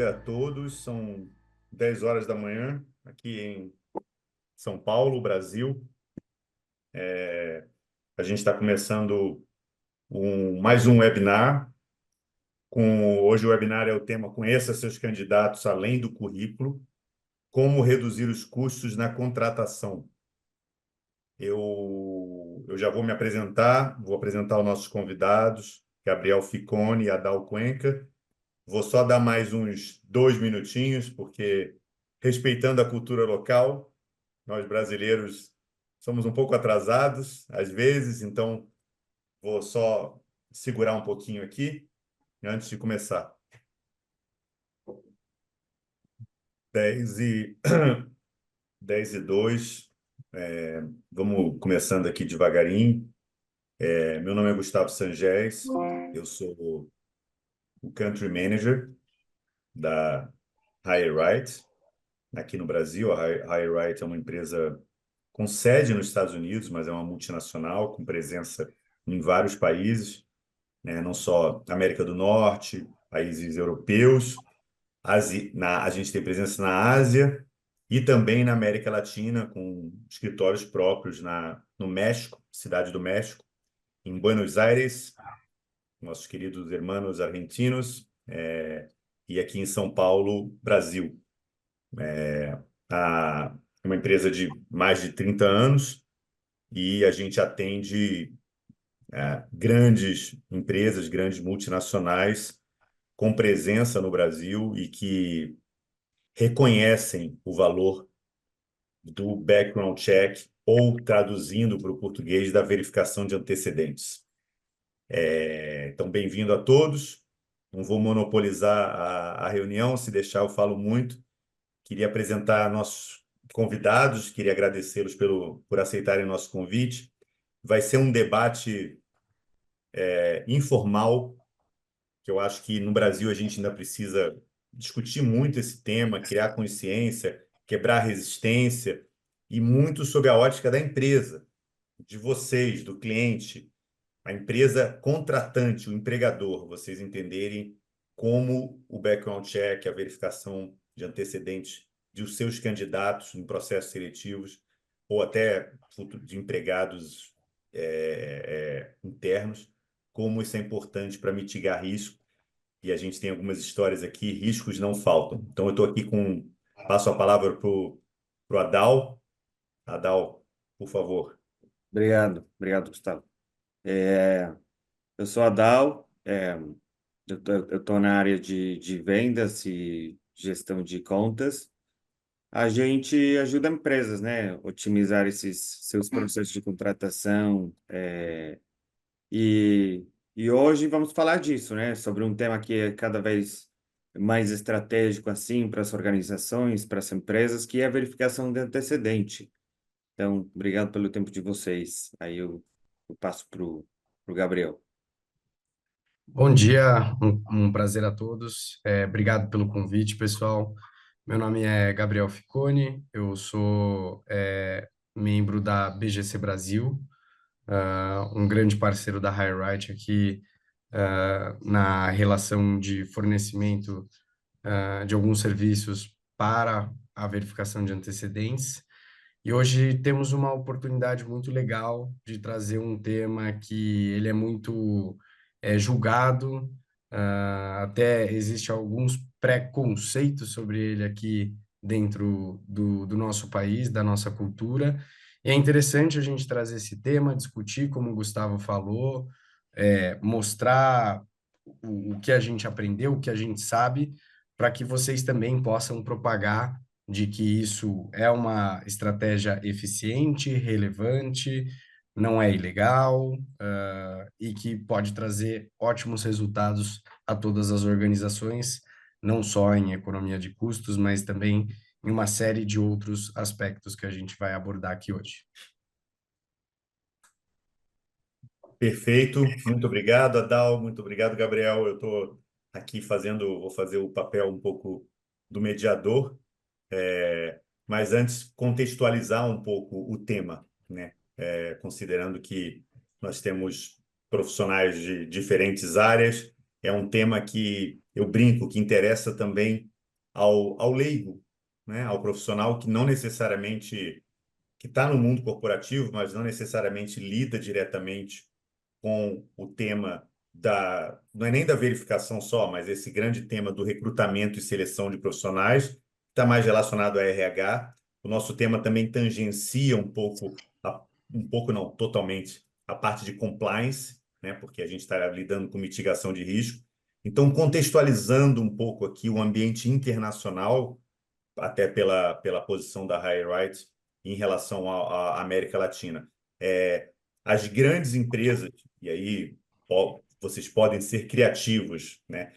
dia a todos. São 10 horas da manhã aqui em São Paulo, Brasil. A gente está começando mais um webinar. Hoje o webinar é o tema Conheça seus candidatos além do currículo, como reduzir os custos na contratação. Eu já vou me apresentar, vou apresentar os nossos convidados, Gabriel Ficone e Adal Cuenca. Vou só dar mais uns 2 minutinhos, porque respeitando a cultura local, nós brasileiros somos um pouco atrasados às vezes, então vou só segurar um pouquinho aqui antes de começar. 10 e 10 e 2, vamos começando aqui devagarinho. Meu nome é Gustavo Sangés, eu sou o Country Manager da HireRight aqui no Brasil. A HireRight é uma empresa com sede nos Estados Unidos, mas é uma multinacional com presença em vários países, né? Não só América do Norte, países europeus, a gente tem presença na Ásia e também na América Latina, com escritórios próprios no México, Cidade do México, em Buenos Aires, nossos queridos hermanos argentinos, e aqui em São Paulo, Brasil. É uma empresa de mais de 30 anos e a gente atende grandes empresas, grandes multinacionais com presença no Brasil e que reconhecem o valor do background check ou, traduzindo para o português, da verificação de antecedentes. Então, bem-vindo a todos. Não vou monopolizar a reunião, se deixar eu falo muito. Queria apresentar nossos convidados, queria agradecê-los por aceitarem nosso convite. Vai ser um debate informal, que eu acho que no Brasil a gente ainda precisa discutir muito esse tema, criar consciência, quebrar resistência, e muito sobre a ótica da empresa, de vocês, do cliente, a empresa contratante, o empregador, vocês entenderem como o background check, a verificação de antecedentes dos seus candidatos em processos seletivos ou até de empregados internos, como isso é importante para mitigar risco. E a gente tem algumas histórias aqui, riscos não faltam. Então, eu estou aqui passo a palavra para o Adal. Adal, por favor. Obrigado, Gustavo. Eu sou Adal, eu estou na área de vendas e gestão de contas. A gente ajuda empresas, né, otimizar esses seus processos de contratação, e, e hoje vamos falar disso, né, sobre um tema que é cada vez mais estratégico assim para as organizações, para as empresas, que é a verificação de antecedente. Então, obrigado pelo tempo de vocês. Aí eu passo para o Gabriel. Bom dia, um prazer a todos. Obrigado pelo convite, pessoal. Meu nome é Gabriel Ficone, eu sou membro da BGC Brasil, um grande parceiro da HireRight aqui na relação de fornecimento de alguns serviços para a verificação de antecedentes. E hoje temos uma oportunidade muito legal de trazer um tema que ele é muito julgado, até existe alguns preconceitos sobre ele aqui dentro do nosso país, da nossa cultura. E é interessante a gente trazer esse tema, discutir, como o Gustavo falou, mostrar o que a gente aprendeu, o que a gente sabe, para que vocês também possam propagar de que isso é uma estratégia eficiente, relevante, não é ilegal, e que pode trazer ótimos resultados a todas as organizações, não só em economia de custos, mas também em uma série de outros aspectos que a gente vai abordar aqui hoje. Perfeito, muito obrigado, Adal, muito obrigado, Gabriel. Eu estou aqui vou fazer o papel um pouco do mediador, mas antes contextualizar um pouco o tema, né? Considerando que nós temos profissionais de diferentes áreas, é um tema que eu brinco que interessa também ao leigo, né? Ao profissional que não necessariamente que está no mundo corporativo, mas não necessariamente lida diretamente com o tema não é nem da verificação só, mas esse grande tema do recrutamento e seleção de profissionais, está mais relacionado a RH. O nosso tema também tangencia um pouco não, totalmente, a parte de compliance, né? Porque a gente está lidando com mitigação de risco. Então, contextualizando um pouco aqui o ambiente internacional, até pela posição da HireRight em relação à América Latina. As grandes empresas, e aí vocês podem ser criativos, né?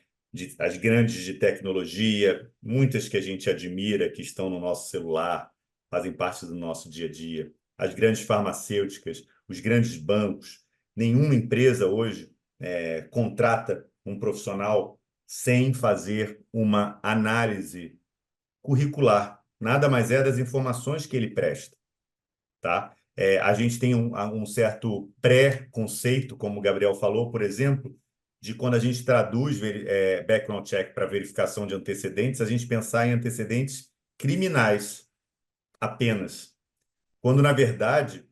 As grandes de tecnologia, muitas que a gente admira, que estão no nosso celular, fazem parte do nosso dia a dia. As grandes farmacêuticas, os grandes bancos. Nenhuma empresa hoje contrata um profissional sem fazer uma análise curricular. Nada mais é das informações que ele presta, tá? A gente tem um certo pré-conceito, como o Gabriel falou, por exemplo, de quando a gente traduz background check para verificação de antecedentes, a gente pensar em antecedentes criminais apenas. Quando, na verdade,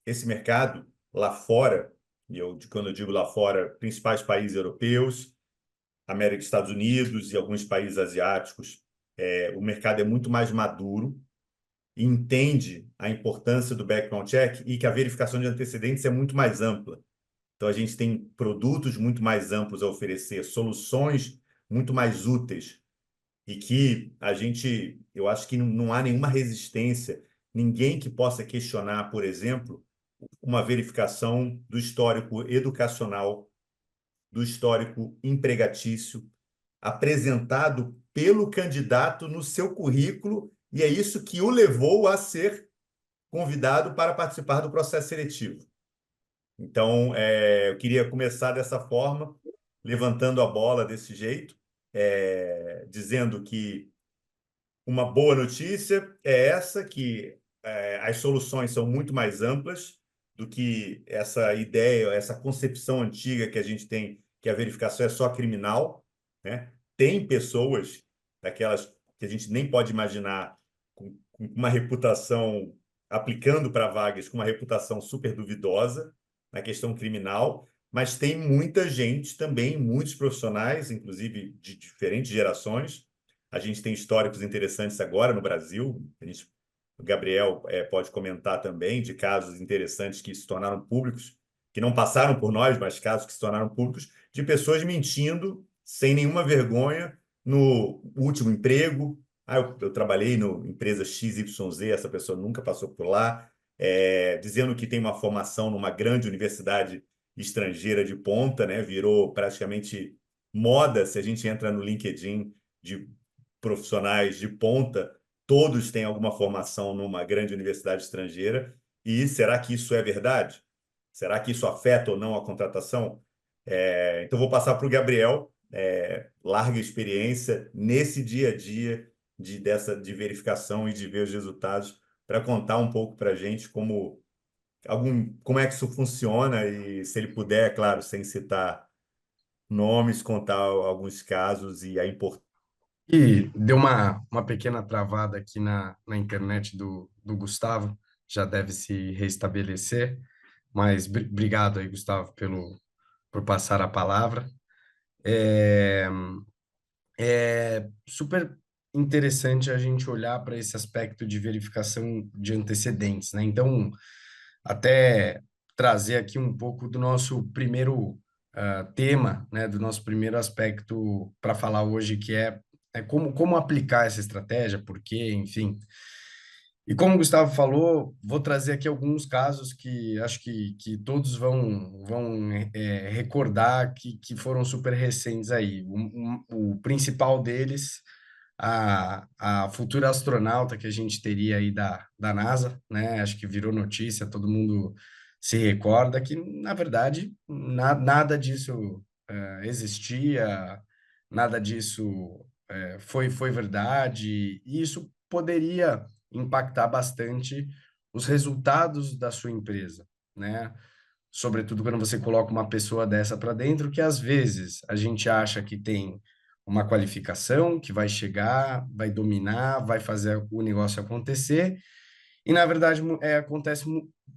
esse mercado lá fora, quando eu digo lá fora, principais países europeus, América, Estados Unidos e alguns países asiáticos, o mercado é muito mais maduro e entende a importância do background check e que a verificação de antecedentes é muito mais ampla. Então, a gente tem produtos muito mais amplos a oferecer, soluções muito mais úteis e que eu acho que não há nenhuma resistência, ninguém que possa questionar, por exemplo, uma verificação do histórico educacional, do histórico empregatício, apresentado pelo candidato no seu currículo, e é isso que o levou a ser convidado para participar do processo seletivo. Então, eu queria começar dessa forma, levantando a bola desse jeito, dizendo que uma boa notícia é essa, que as soluções são muito mais amplas do que essa ideia, essa concepção antiga que a gente tem, que a verificação é só criminal, né? Tem pessoas, daquelas que a gente nem pode imaginar, com uma reputação, aplicando para vagas, com uma reputação super duvidosa na questão criminal, mas tem muita gente também, muitos profissionais, inclusive de diferentes gerações. A gente tem históricos interessantes agora no Brasil. O Gabriel pode comentar também de casos interessantes que se tornaram públicos, que não passaram por nós, mas casos que se tornaram públicos, de pessoas mentindo sem nenhuma vergonha no último emprego. Eu trabalhei no empresa XYZ, essa pessoa nunca passou por lá, dizendo que tem uma formação numa grande universidade estrangeira de ponta, né? Virou praticamente moda se a gente entra no LinkedIn de profissionais de ponta, todos têm alguma formação numa grande universidade estrangeira. E será que isso é verdade? Será que isso afeta ou não a contratação? Então, vou passar para o Gabriel, larga experiência nesse dia a dia de verificação e de ver os resultados, para contar um pouco para a gente como é que isso funciona e, se ele puder, é claro, sem citar nomes, contar alguns casos e a importância. E deu uma pequena travada aqui na internet do Gustavo, já deve se restabelecer, mas obrigado aí, Gustavo, por passar a palavra. É, é super interessante a gente olhar para esse aspecto de verificação de antecedentes, né? Então, até trazer aqui um pouco do nosso primeiro tema, né, do nosso primeiro aspecto para falar hoje, que é como aplicar essa estratégia, por quê, enfim. E como o Gustavo falou, vou trazer aqui alguns casos que acho que todos vão recordar que foram super recentes aí. O principal deles, a futura astronauta que a gente teria aí da NASA, né? Acho que virou notícia, todo mundo se recorda que, na verdade, nada disso existia, nada disso foi verdade, e isso poderia impactar bastante os resultados da sua empresa, né? Sobretudo quando você coloca uma pessoa dessa para dentro, que às vezes a gente acha que tem uma qualificação que vai chegar, vai dominar, vai fazer o negócio acontecer. E, na verdade, acontece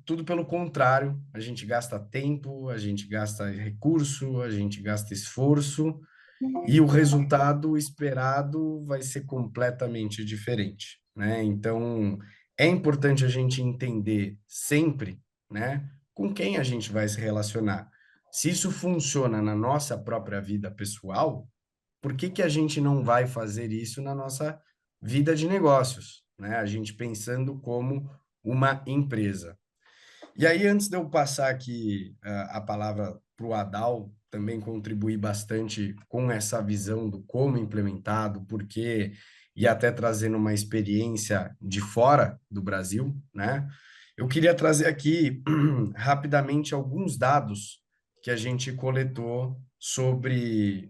tudo pelo contrário. A gente gasta tempo, a gente gasta recurso, a gente gasta esforço, e o resultado esperado vai ser completamente diferente, né? Então, é importante a gente entender sempre, né, com quem a gente vai se relacionar. Se isso funciona na nossa própria vida pessoal, por que que a gente não vai fazer isso na nossa vida de negócios, né? A gente pensando como uma empresa. E aí, antes de eu passar aqui a palavra para o Adal, também contribuir bastante com essa visão do como implementar, do porquê, e até trazendo uma experiência de fora do Brasil, né? Eu queria trazer aqui rapidamente alguns dados que a gente coletou sobre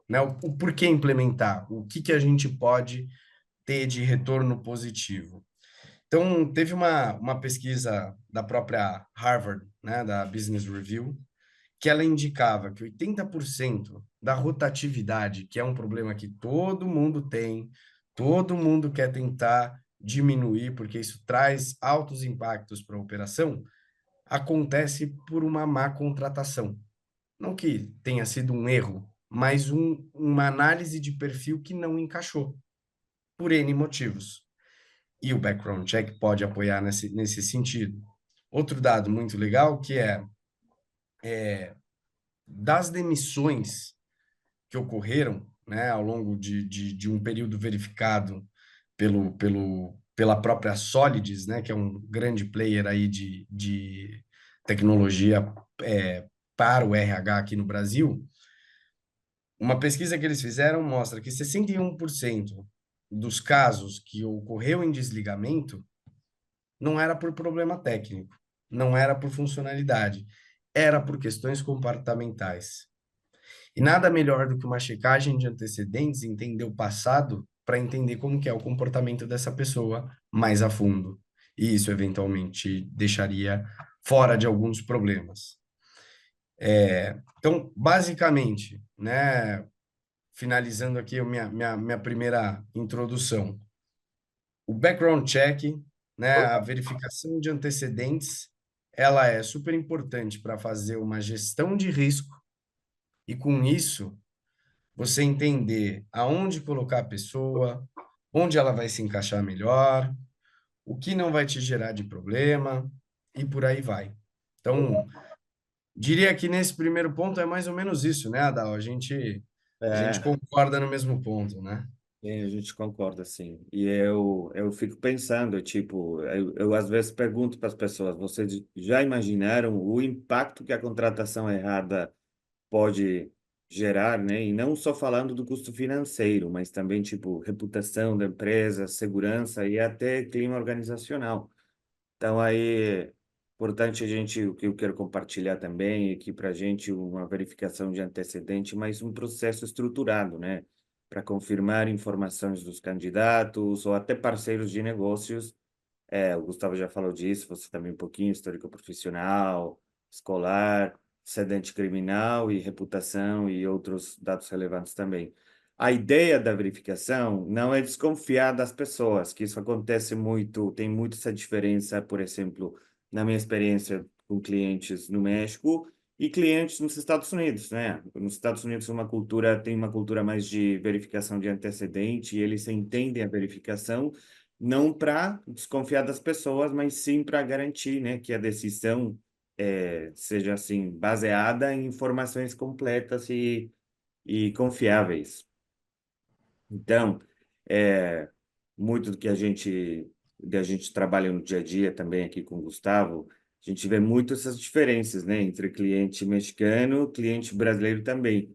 né, o porquê implementar, o que que a gente pode ter de retorno positivo. Então, teve uma pesquisa da própria Harvard, né, da Business Review, que ela indicava que 80% da rotatividade, que é um problema que todo mundo tem, todo mundo quer tentar diminuir, porque isso traz altos impactos para a operação, acontece por uma má contratação. Não que tenha sido um erro, mas uma análise de perfil que não encaixou, por N motivos. E o background check pode apoiar nesse sentido. Outro dado muito legal que das demissões que ocorreram, né, ao longo de um período verificado pela própria Solids, né, que é um grande player aí de tecnologia para o RH aqui no Brasil, uma pesquisa que eles fizeram mostra que 61% dos casos que ocorreu em desligamento não era por problema técnico, não era por funcionalidade, era por questões comportamentais. E nada melhor do que uma checagem de antecedentes, entender o passado, para entender como que é o comportamento dessa pessoa mais a fundo. E isso, eventualmente, deixaria fora de alguns problemas. Então, basicamente, né, finalizando aqui a minha primeira introdução, o background check, né, a verificação de antecedentes, ela é super importante para fazer uma gestão de risco e, com isso, você entender aonde colocar a pessoa, onde ela vai se encaixar melhor, o que não vai te gerar de problema e por aí vai. Então, diria que nesse primeiro ponto é mais ou menos isso, né, Adal? A gente É, concorda no mesmo ponto, né? a gente concorda, sim. E eu fico pensando, tipo, eu às vezes pergunto para as pessoas, vocês já imaginaram o impacto que a contratação errada pode gerar, né? E não só falando do custo financeiro, mas também, tipo, reputação da empresa, segurança e até clima organizacional. Então, aí, importante a gente, o que eu quero compartilhar também, aqui para a gente, uma verificação de antecedente, mas um processo estruturado, né? Para confirmar informações dos candidatos ou até parceiros de negócios. O Gustavo já falou disso, você também um pouquinho, histórico profissional, escolar, antecedente criminal e reputação e outros dados relevantes também. A ideia da verificação não é desconfiar das pessoas, que isso acontece muito, tem muito essa diferença, por exemplo, na minha experiência com clientes no México e clientes nos Estados Unidos, né? Nos Estados Unidos tem uma cultura mais de verificação de antecedente e eles entendem a verificação não para desconfiar das pessoas, mas sim para garantir, né, que a decisão seja assim baseada em informações completas e confiáveis. Então, é, muito do que a gente trabalha no dia a dia também aqui com o Gustavo, a gente vê muito essas diferenças, né, entre cliente mexicano, cliente brasileiro também.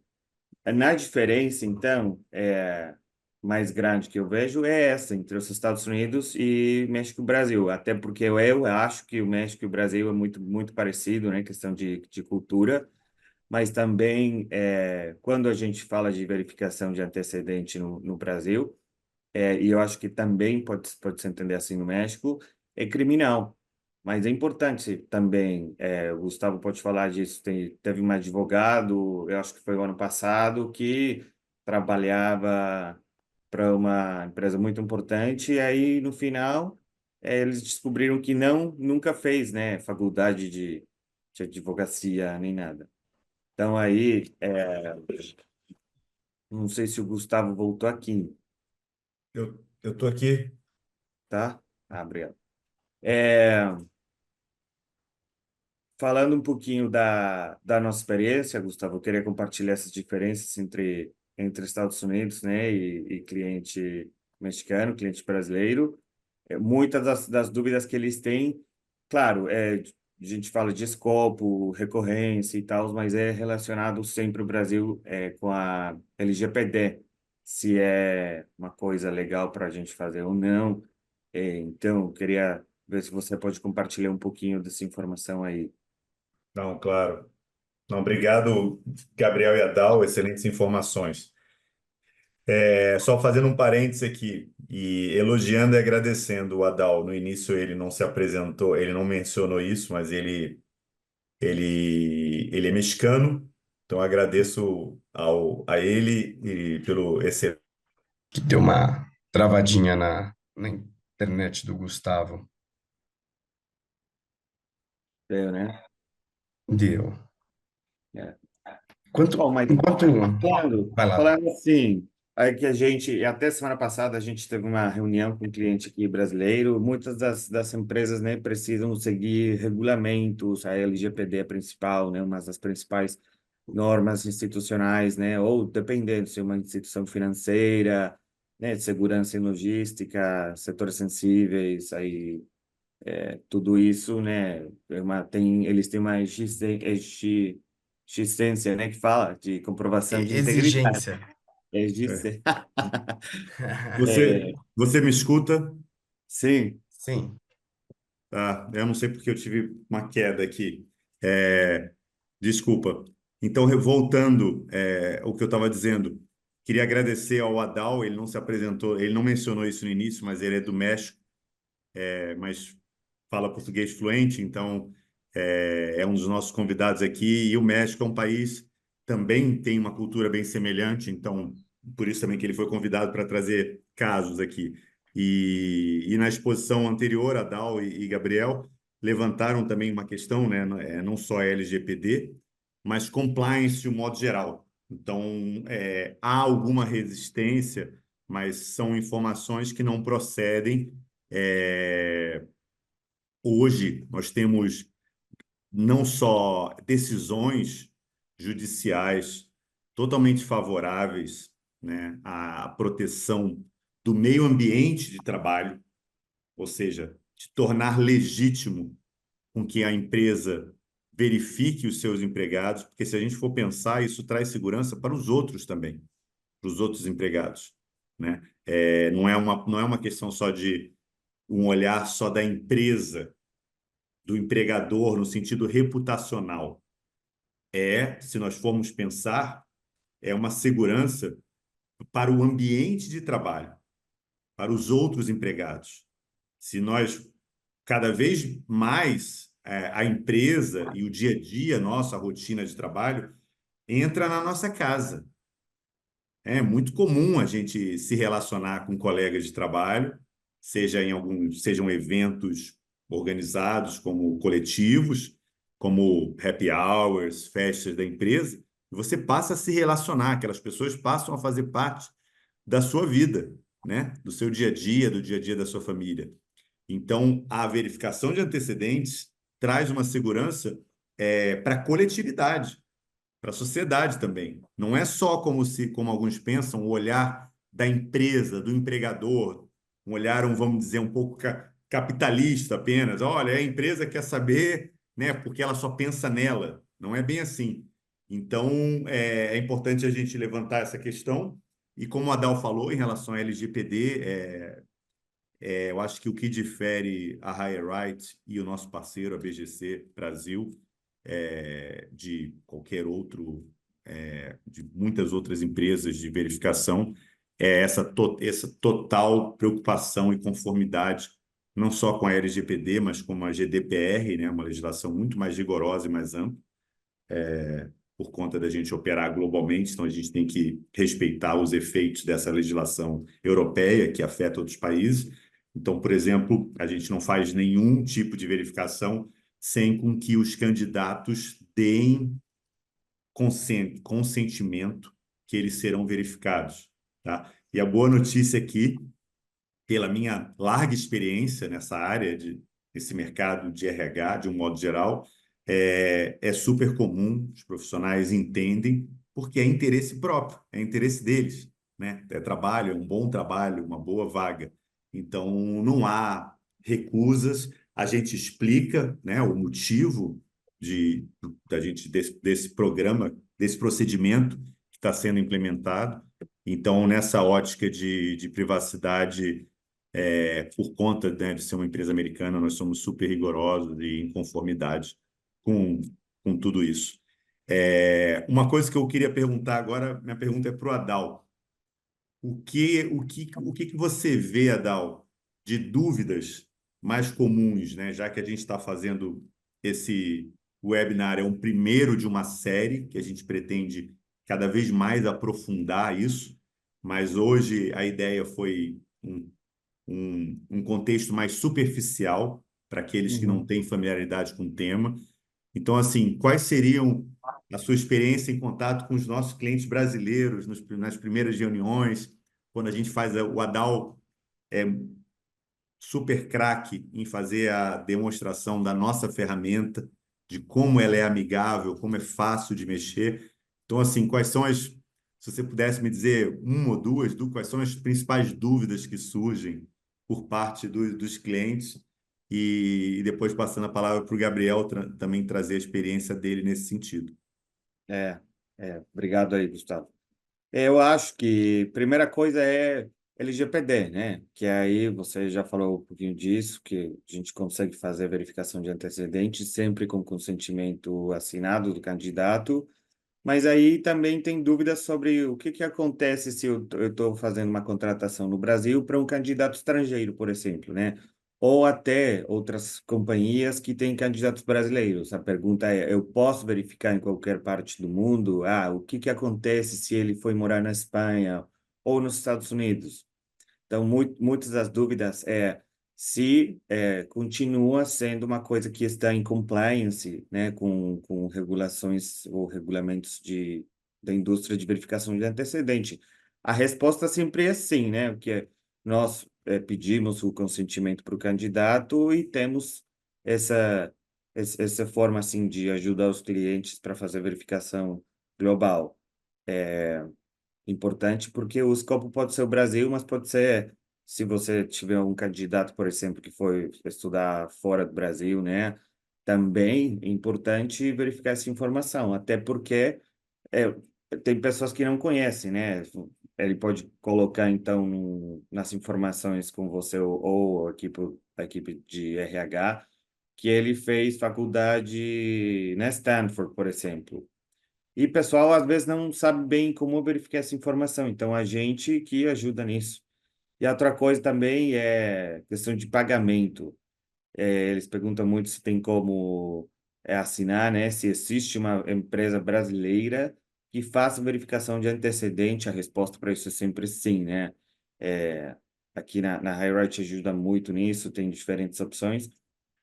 Na diferença, então, mais grande que eu vejo é essa, entre os Estados Unidos e México e Brasil. Até porque eu acho que o México e o Brasil é muito, muito parecido, né? Questão de cultura. Mas também, quando a gente fala de verificação de antecedente no Brasil, e eu acho que também pode se entender assim no México, é criminal. Mas é importante também, o Gustavo pode falar disso, teve um advogado, eu acho que foi o ano passado, que trabalhava para uma empresa muito importante, e aí, no final, eles descobriram que nunca fez, né, faculdade de advocacia nem nada. Então, aí, não sei se o Gustavo voltou aqui, Eu tô aqui. tá? Ah, obrigado. É, falando um pouquinho da nossa experiência, Gustavo, eu queria compartilhar essas diferenças entre Estados Unidos, né, e cliente mexicano, cliente brasileiro. Muitas das dúvidas que eles têm, claro, a gente fala de escopo, recorrência e tal, mas é relacionado sempre o Brasil com a LGPD, se é uma coisa legal para a gente fazer ou não. Então, eu queria ver se você pode compartilhar um pouquinho dessa informação aí. Não, claro. Não, obrigado, Gabriel e Adal, excelentes informações. Só fazendo um parênteses aqui e elogiando e agradecendo o Adal. No início ele não se apresentou, ele não mencionou isso, mas ele é mexicano, então agradeço a ele e pelo excelente. Que deu uma travadinha na internet do Gustavo. Né? Deu. É. Enquanto, Bom, mas enquanto... falando, Vai lá. falando assim, aí que a gente, até semana passada, a gente teve uma reunião com um cliente aqui brasileiro. Muitas das empresas, né, precisam seguir regulamentos, a LGPD é a principal, né, uma das principais normas institucionais, né, ou dependendo se é uma instituição financeira, né, de segurança e logística, setores sensíveis, aí tudo isso, né, eles têm uma existência, né, que fala de comprovação de integridade. Exigência. É. Existência. Você me escuta? Sim, Sim. Tá? Eu não sei porque eu tive uma queda aqui. Desculpa. Então, voltando ao que eu estava dizendo, queria agradecer ao Adal, ele não se apresentou, ele não mencionou isso no início, mas ele é do México, mas fala português fluente, então é um dos nossos convidados aqui. E o México é um país também tem uma cultura bem semelhante, então por isso também que ele foi convidado para trazer casos aqui. E na exposição anterior, a Dal e Gabriel levantaram também uma questão, né, não só LGPD, mas compliance de um modo geral. Então, há alguma resistência, mas são informações que não procedem. É, Hoje, nós temos não só decisões judiciais totalmente favoráveis, né, à proteção do meio ambiente de trabalho, ou seja, de tornar legítimo com que a empresa verifique os seus empregados, porque se a gente for pensar, isso traz segurança para os outros também, para os outros empregados, né? Não é uma questão só de um olhar só da empresa, do empregador no sentido reputacional. Se nós formos pensar, é uma segurança para o ambiente de trabalho, para os outros empregados. Se nós, cada vez mais, a empresa e o dia a dia, nossa rotina de trabalho, entra na nossa casa. É muito comum a gente se relacionar com colegas de trabalho, sejam eventos organizados como coletivos, como happy hours, festas da empresa, e você passa a se relacionar, aquelas pessoas passam a fazer parte da sua vida, né? Do seu dia a dia, do dia a dia da sua família. Então, a verificação de antecedentes traz uma segurança para a coletividade, para a sociedade também. Não é só como alguns pensam, o olhar da empresa, do empregador, um olhar, vamos dizer, um pouco capitalista apenas. Olha, a empresa quer saber, né, porque ela só pensa nela. Não é bem assim. Então, é importante a gente levantar essa questão. E como a Adal falou, em relação à LGPD, eu acho que o que difere a HireRight e o nosso parceiro, a BGC Brasil, de qualquer outro, de muitas outras empresas de verificação, é essa total preocupação e conformidade, não só com a LGPD, mas com a GDPR, né, uma legislação muito mais rigorosa e mais ampla, por conta da gente operar globalmente, então a gente tem que respeitar os efeitos dessa legislação europeia que afeta outros países. Então, por exemplo, a gente não faz nenhum tipo de verificação sem com que os candidatos deem consentimento que eles serão verificados, tá? E a boa notícia aqui, pela minha larga experiência nessa área desse mercado de RH, de um modo geral, é super comum, os profissionais entendem, porque é interesse próprio, é interesse deles, né? É trabalho, é um bom trabalho, uma boa vaga. Então, não há recusas, a gente explica, né, o motivo da gente desse programa, desse procedimento que está sendo implementado. Então, nessa ótica de privacidade, por conta, né, de ser uma empresa americana, nós somos super rigorosos e em conformidade com, com tudo isso. Uma coisa que eu queria perguntar agora, minha pergunta é para o Adal. O que que você vê, Adal, de dúvidas mais comuns, né? Já que a gente está fazendo esse webinar, é um primeiro de uma série que a gente pretende cada vez mais aprofundar isso, mas hoje a ideia foi um contexto mais superficial para aqueles que não Uhum. têm familiaridade com o tema. Então, assim, quais seriam a sua experiência em contato com os nossos clientes brasileiros nas primeiras reuniões, quando a gente faz o Adal é super craque em fazer a demonstração da nossa ferramenta, de como ela é amigável, como é fácil de mexer. Então, assim, se você pudesse me dizer uma ou duas, quais são as principais dúvidas que surgem por parte dos clientes, e depois passando a palavra para o Gabriel também trazer a experiência dele nesse sentido. É, obrigado aí, Gustavo. Eu acho que a primeira coisa é LGPD, né? Que aí você já falou um pouquinho disso, que a gente consegue fazer a verificação de antecedentes sempre com consentimento assinado do candidato, mas aí também tem dúvidas sobre o que acontece se eu estou fazendo uma contratação no Brasil para um candidato estrangeiro, por exemplo, né? Ou até outras companhias que têm candidatos brasileiros. A pergunta é: eu posso verificar em qualquer parte do mundo? O que acontece se ele foi morar na Espanha ou nos Estados Unidos? Então, muitas das dúvidas é se continua sendo uma coisa que está em compliance, né, com regulações ou regulamentos da indústria de verificação de antecedente. A resposta sempre é sim, né, porque nós pedimos o consentimento para o candidato e temos essa, essa forma assim de ajudar os clientes para fazer verificação global. Importante porque o escopo pode ser o Brasil, mas pode ser, se você tiver um candidato, por exemplo, que foi estudar fora do Brasil, né? Também é importante verificar essa informação, até porque é, tem pessoas que não conhecem, né? Ele pode colocar, então, nas informações com você ou a equipe de RH, que ele fez faculdade na Stanford, por exemplo. E o pessoal às vezes não sabe bem como verificar essa informação, então a gente que ajuda nisso. E a outra coisa também é questão de pagamento. Eles perguntam muito se tem como assinar, né? Se existe uma empresa brasileira que faça verificação de antecedente. A resposta para isso é sempre sim, né? É, aqui na HighRight ajuda muito nisso, tem diferentes opções,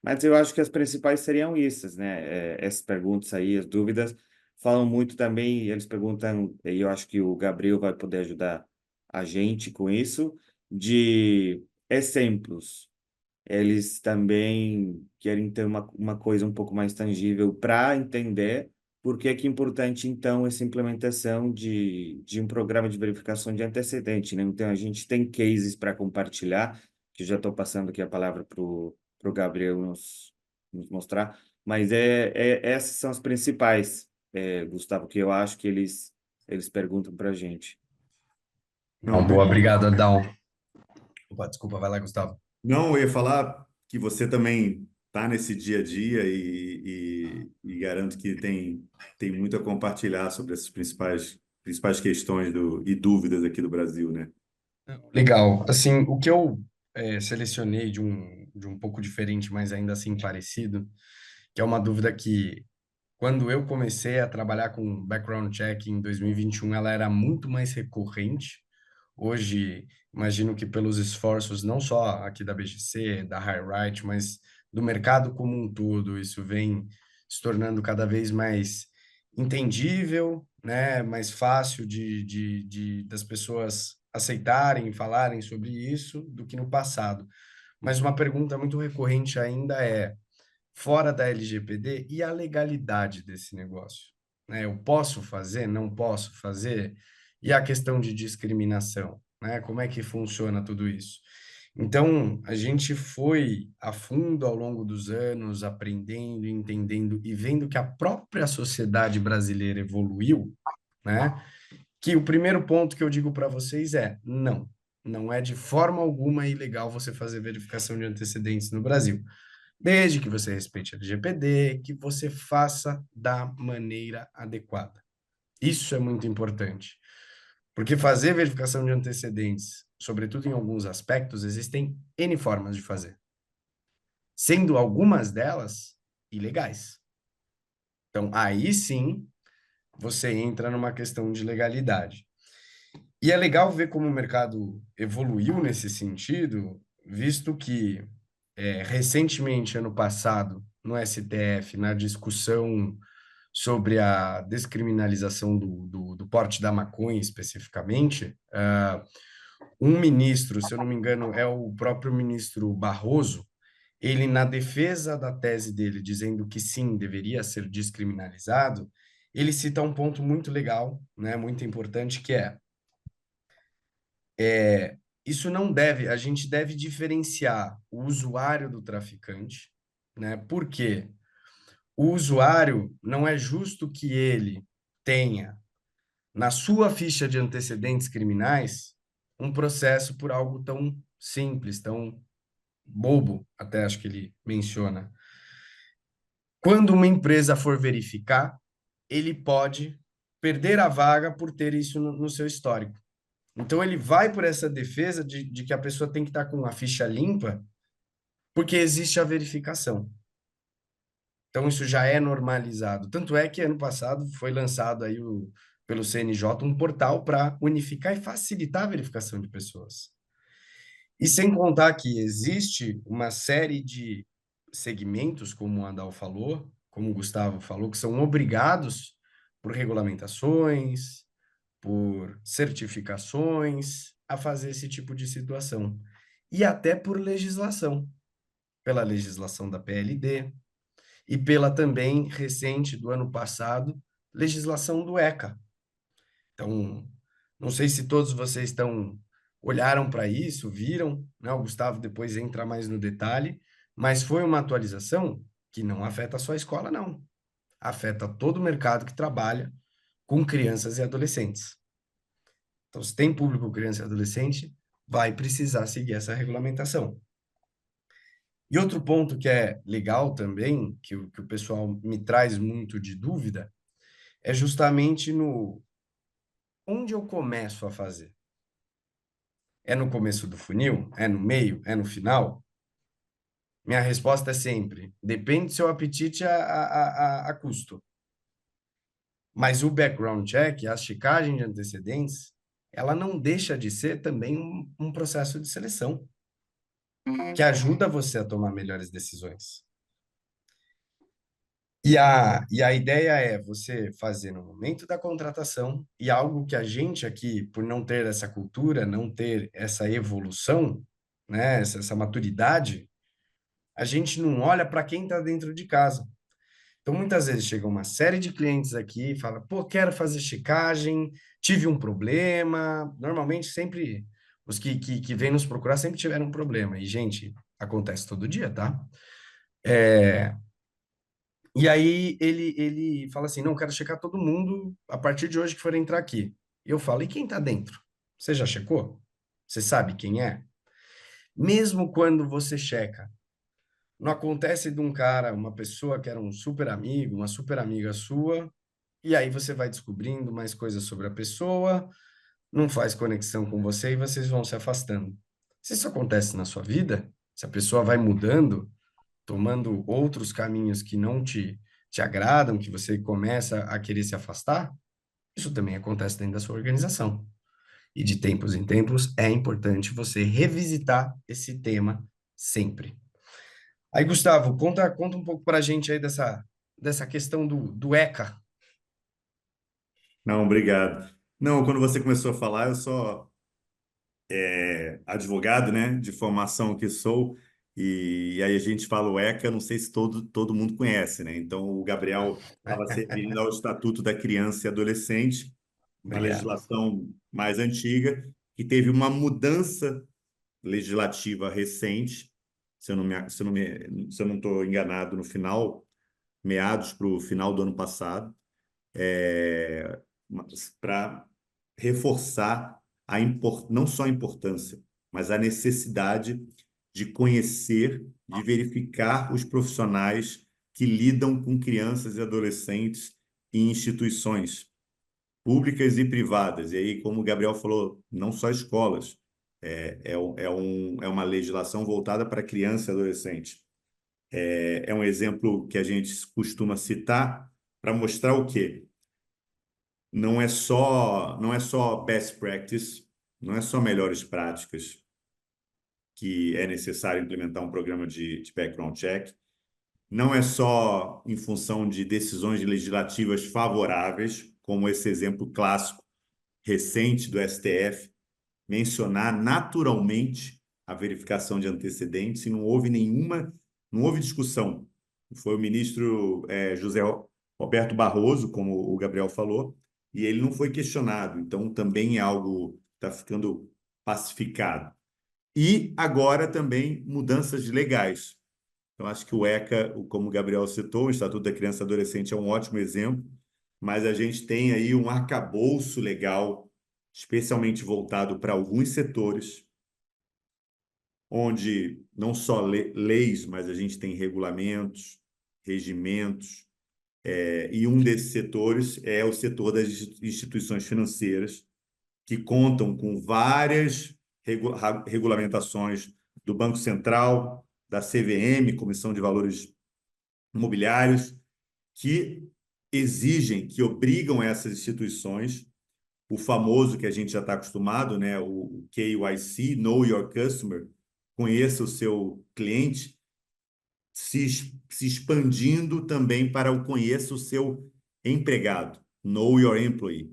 mas eu acho que as principais seriam essas, né? Essas perguntas aí, as dúvidas, falam muito também, eles perguntam, e eu acho que o Gabriel vai poder ajudar a gente com isso, de exemplos. Eles também querem ter uma coisa um pouco mais tangível para entender por que é importante, então, essa implementação de um programa de verificação de antecedente, né? Então, a gente tem cases para compartilhar, que eu já estou passando aqui a palavra para o Gabriel nos mostrar, mas essas são as principais, Gustavo, que eu acho que eles perguntam para a gente. Não, Não, boa, obrigado, Adão. Opa, desculpa, vai lá, Gustavo. não, eu ia falar que você também está nesse dia a dia e garanto que tem muito a compartilhar sobre essas principais questões e dúvidas aqui do Brasil, né? Legal. Assim, o que eu selecionei de um pouco diferente, mas ainda assim parecido, que é uma dúvida que quando eu comecei a trabalhar com background check em 2021, ela era muito mais recorrente. Hoje, imagino que pelos esforços não só aqui da BGC, da HighRight, mas do mercado como um todo, isso vem se tornando cada vez mais entendível, né? Mais fácil das pessoas aceitarem, falarem sobre isso do que no passado. Mas uma pergunta muito recorrente ainda é, fora da LGPD, e a legalidade desse negócio? Né? Eu posso fazer, não posso fazer? E a questão de discriminação, né? Como é que funciona tudo isso? Então, a gente foi a fundo ao longo dos anos, aprendendo, entendendo e vendo que a própria sociedade brasileira evoluiu, né? Que o primeiro ponto que eu digo para vocês é: não, não é de forma alguma ilegal você fazer verificação de antecedentes no Brasil, desde que você respeite a LGPD, que você faça da maneira adequada. Isso é muito importante, porque fazer verificação de antecedentes, sobretudo em alguns aspectos, existem N formas de fazer, sendo algumas delas ilegais. Então, aí sim, você entra numa questão de legalidade. E é legal ver como o mercado evoluiu nesse sentido, visto que recentemente, ano passado, no STF, na discussão sobre a descriminalização do porte da maconha especificamente, um ministro, se eu não me engano, é o próprio ministro Barroso, ele, na defesa da tese dele, dizendo que sim, deveria ser descriminalizado, ele cita um ponto muito legal, né, muito importante, que isso não deve, a gente deve diferenciar o usuário do traficante, né? Porque o usuário não é justo que ele tenha na sua ficha de antecedentes criminais um processo por algo tão simples, tão bobo, até acho que ele menciona. Quando uma empresa for verificar, ele pode perder a vaga por ter isso no seu histórico. Então, ele vai por essa defesa de que a pessoa tem que estar com a ficha limpa, porque existe a verificação. Então, isso já é normalizado. Tanto é que ano passado foi lançado aí pelo CNJ um portal para unificar e facilitar a verificação de pessoas. E sem contar que existe uma série de segmentos, como o Andal falou, como o Gustavo falou, que são obrigados por regulamentações, por certificações, a fazer esse tipo de situação. E até por legislação, pela legislação da PLD e pela também recente do ano passado, legislação do ECA. Então, não sei se todos vocês olharam para isso, viram, né? O Gustavo depois entra mais no detalhe, mas foi uma atualização que não afeta só a escola, não. Afeta todo o mercado que trabalha com crianças e adolescentes. Então, se tem público criança e adolescente, vai precisar seguir essa regulamentação. E outro ponto que é legal também, que o pessoal me traz muito de dúvida, é justamente no onde eu começo a fazer. É no começo do funil? É no meio? É no final? Minha resposta é sempre: depende do seu apetite a custo. Mas o background check, a checagem de antecedentes, ela não deixa de ser também um processo de seleção, que ajuda você a tomar melhores decisões. E a ideia é você fazer no momento da contratação, e algo que a gente aqui, por não ter essa cultura, não ter essa evolução, né, essa maturidade, a gente não olha para quem está dentro de casa. Então, muitas vezes chega uma série de clientes aqui e fala, pô, quero fazer checagem, tive um problema. Normalmente, sempre, os que vêm nos procurar sempre tiveram um problema. E, gente, acontece todo dia, tá? E aí ele fala assim, não, quero checar todo mundo a partir de hoje que for entrar aqui. E eu falo, e quem está dentro? Você já checou? Você sabe quem é? Mesmo quando você checa, não acontece de um cara, uma pessoa que era um super amigo, uma super amiga sua, e aí você vai descobrindo mais coisas sobre a pessoa, não faz conexão com você e vocês vão se afastando. Se isso acontece na sua vida, se a pessoa vai mudando, tomando outros caminhos que não te te agradam, que você começa a querer se afastar, isso também acontece dentro da sua organização. E de tempos em tempos é importante você revisitar esse tema sempre. Aí, Gustavo, conta um pouco para a gente aí dessa questão do ECA. Não, obrigado. Não, quando você começou a falar, eu sou advogado, né, de formação que sou, e aí a gente fala o ECA, não sei se todo mundo conhece, né? Então, o Gabriel estava se referindo ao Estatuto da Criança e Adolescente, uma Obrigado. legislação mais antiga, que teve uma mudança legislativa recente, se eu não estou enganado, no final, meados para o final do ano passado, para reforçar não só a importância, mas a necessidade de conhecer, de verificar os profissionais que lidam com crianças e adolescentes em instituições públicas e privadas. E aí, como o Gabriel falou, não só escolas, é uma legislação voltada para criança e adolescente. É um exemplo que a gente costuma citar para mostrar o quê? Não é só best practice, não é só melhores práticas que é necessário implementar um programa de background check, não é só em função de decisões legislativas favoráveis, como esse exemplo clássico recente do STF, mencionar naturalmente a verificação de antecedentes e não houve discussão. Foi o ministro José Roberto Barroso, como o Gabriel falou, e ele não foi questionado. Então, também é algo que está ficando pacificado. E agora também mudanças legais. Então, acho que o ECA, como o Gabriel citou, o Estatuto da Criança e Adolescente é um ótimo exemplo, mas a gente tem aí um arcabouço legal, especialmente voltado para alguns setores, onde não só leis, mas a gente tem regulamentos, regimentos, e um desses setores é o setor das instituições financeiras, que contam com várias regulamentações do Banco Central, da CVM, Comissão de Valores Imobiliários, que exigem, que obrigam essas instituições, o famoso que a gente já está acostumado, né, o KYC, Know Your Customer, conheça o seu cliente, se expandindo também para o conheça o seu empregado, Know Your Employee.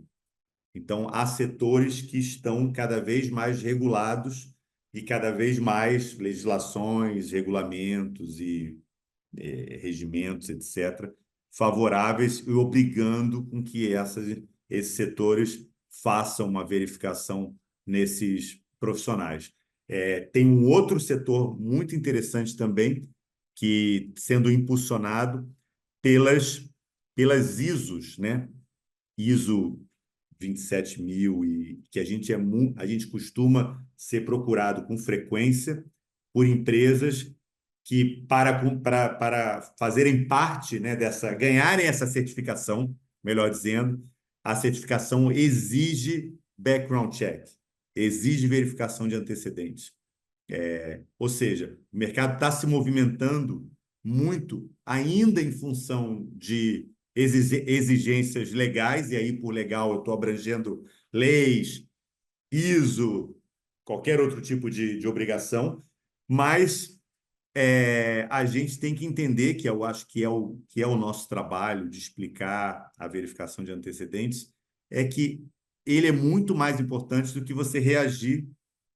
Então, há setores que estão cada vez mais regulados e cada vez mais legislações, regulamentos e regimentos, etc., favoráveis e obrigando com que esses setores façam uma verificação nesses profissionais. Tem um outro setor muito interessante também, que sendo impulsionado pelas ISOs, né? ISO 27.000, e que a gente costuma ser procurado com frequência por empresas que, para fazerem parte, né, ganharem essa certificação, melhor dizendo, a certificação exige background check, exige verificação de antecedentes. Ou seja, o mercado está se movimentando muito, ainda em função de exigências legais, e aí, por legal, eu estou abrangendo leis, ISO, qualquer outro tipo de obrigação, mas a gente tem que entender, que eu acho que é o nosso trabalho de explicar a verificação de antecedentes, é que ele é muito mais importante do que você reagir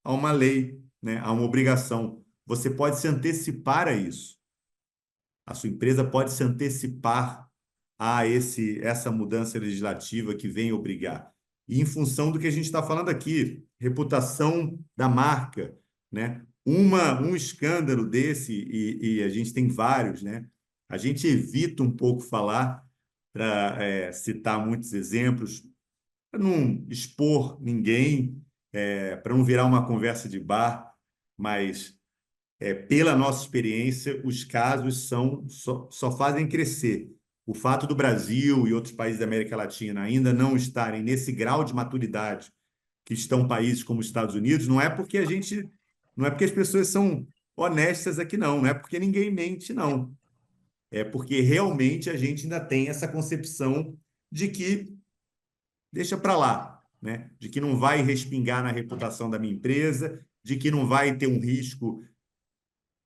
a uma lei, né, a uma obrigação. Você pode se antecipar a isso. A sua empresa pode se antecipar a essa mudança legislativa que vem obrigar. E em função do que a gente está falando aqui, reputação da marca, né? Um escândalo desse, e a gente tem vários, né? A gente evita um pouco falar, para citar muitos exemplos, para não expor ninguém, para não virar uma conversa de bar, mas pela nossa experiência, os casos só fazem crescer. O fato do Brasil e outros países da América Latina ainda não estarem nesse grau de maturidade que estão países como os Estados Unidos, não é porque as pessoas são honestas aqui, não é porque ninguém mente, não. é porque realmente a gente ainda tem essa concepção de que deixa para lá, né? De que não vai respingar na reputação da minha empresa, de que não vai ter um risco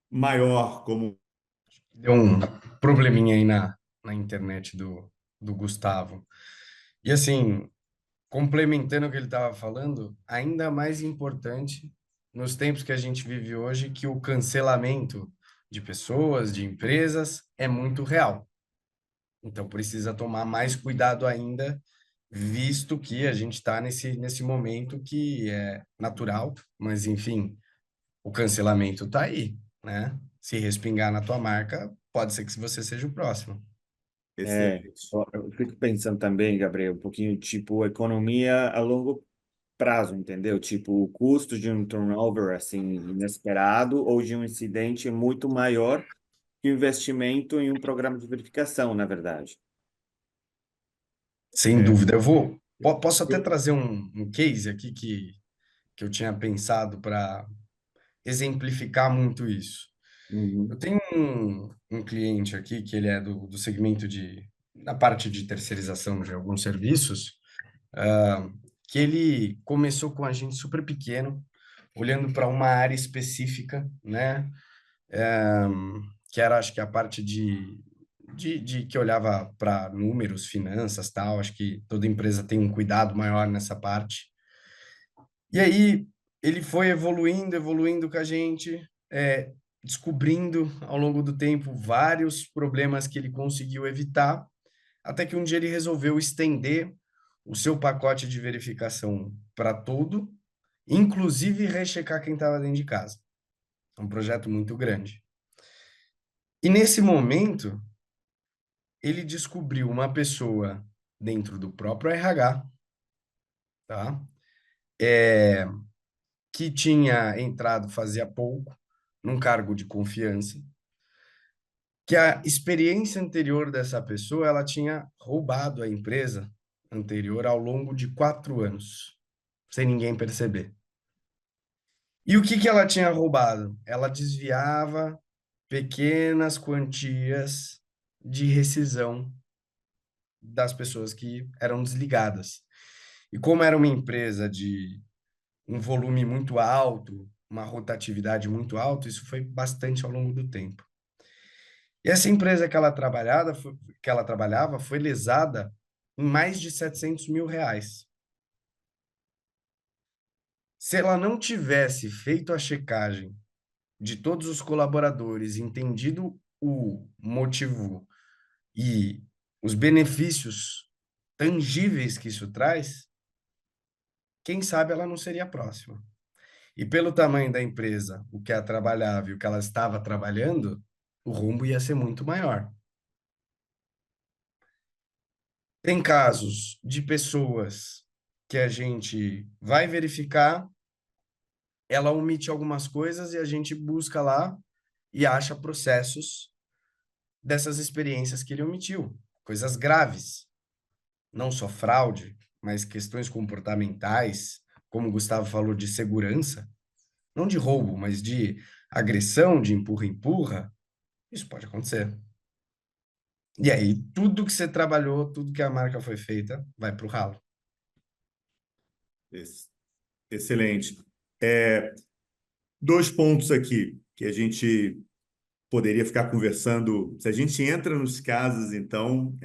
maior como Deu um probleminha aí na internet do Gustavo. E assim, complementando o que ele estava falando, ainda mais importante nos tempos que a gente vive hoje, que o cancelamento de pessoas, de empresas, é muito real. Então precisa tomar mais cuidado ainda, visto que a gente está nesse momento que é natural, mas enfim, o cancelamento está aí, né? Se respingar na tua marca, pode ser que você seja o próximo. excelente. Eu fico pensando também, Gabriel, um pouquinho tipo economia a longo prazo, entendeu? Tipo, o custo de um turnover assim inesperado ou de um incidente muito maior que o investimento em um programa de verificação, na verdade. Sem É, dúvida. Posso até trazer um case aqui que eu tinha pensado para exemplificar muito isso. Eu Uhum. tenho um cliente aqui que ele é do segmento da parte de terceirização de alguns serviços, ah, que ele começou com a gente super pequeno, olhando para uma área específica, né? Que era, acho que a parte de que olhava para números, finanças, tal. Acho que toda empresa tem um cuidado maior nessa parte. E aí ele foi evoluindo, evoluindo com a gente, descobrindo ao longo do tempo vários problemas que ele conseguiu evitar, até que um dia ele resolveu estender o seu pacote de verificação para todo, inclusive rechecar quem estava dentro de casa. É um projeto muito grande. E nesse momento, ele descobriu uma pessoa dentro do próprio RH, tá? Que tinha entrado fazia pouco num cargo de confiança, que a experiência anterior dessa pessoa, ela tinha roubado a empresa anterior ao longo de 4 anos, sem ninguém perceber. E o que ela tinha roubado? Ela desviava pequenas quantias de rescisão das pessoas que eram desligadas. E como era uma empresa de um volume muito alto, uma rotatividade muito alta, isso foi bastante ao longo do tempo. E essa empresa que ela trabalhava foi lesada em mais de 700 mil reais. Se ela não tivesse feito a checagem de todos os colaboradores, entendido o motivo e os benefícios tangíveis que isso traz, quem sabe ela não seria a próxima. E pelo tamanho da empresa, o que ela trabalhava e o que ela estava trabalhando, o rumbo ia ser muito maior. Tem casos de pessoas que a gente vai verificar, ela omite algumas coisas e a gente busca lá e acha processos dessas experiências que ele omitiu, coisas graves, não só fraude, mas questões comportamentais, como o Gustavo falou, de segurança, não de roubo, mas de agressão, de empurra-empurra, isso pode acontecer. E aí, tudo que você trabalhou, tudo que a marca foi feita, vai para o ralo. ex- excelente. É, dois pontos aqui que a gente poderia ficar conversando. Se a gente entra nos casos, então,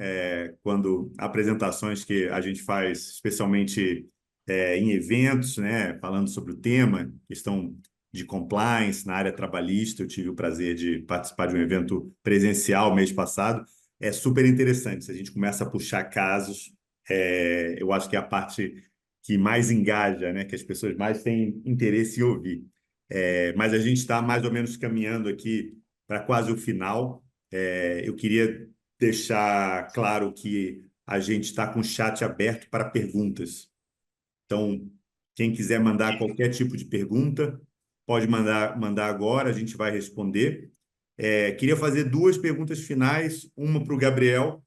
quando apresentações que a gente faz, especialmente em eventos, né, falando sobre o tema, questão de compliance na área trabalhista, eu tive o prazer de participar de um evento presencial mês passado, é super interessante. Se a gente começa a puxar casos, eu acho que é a parte que mais engaja, né, que as pessoas mais têm interesse em ouvir. Mas a gente está mais ou menos caminhando aqui para quase o final. Eu queria deixar claro que a gente está com o chat aberto para perguntas. Então, quem quiser mandar qualquer tipo de pergunta, pode mandar agora, a gente vai responder. Queria fazer duas perguntas finais, uma para o Gabriel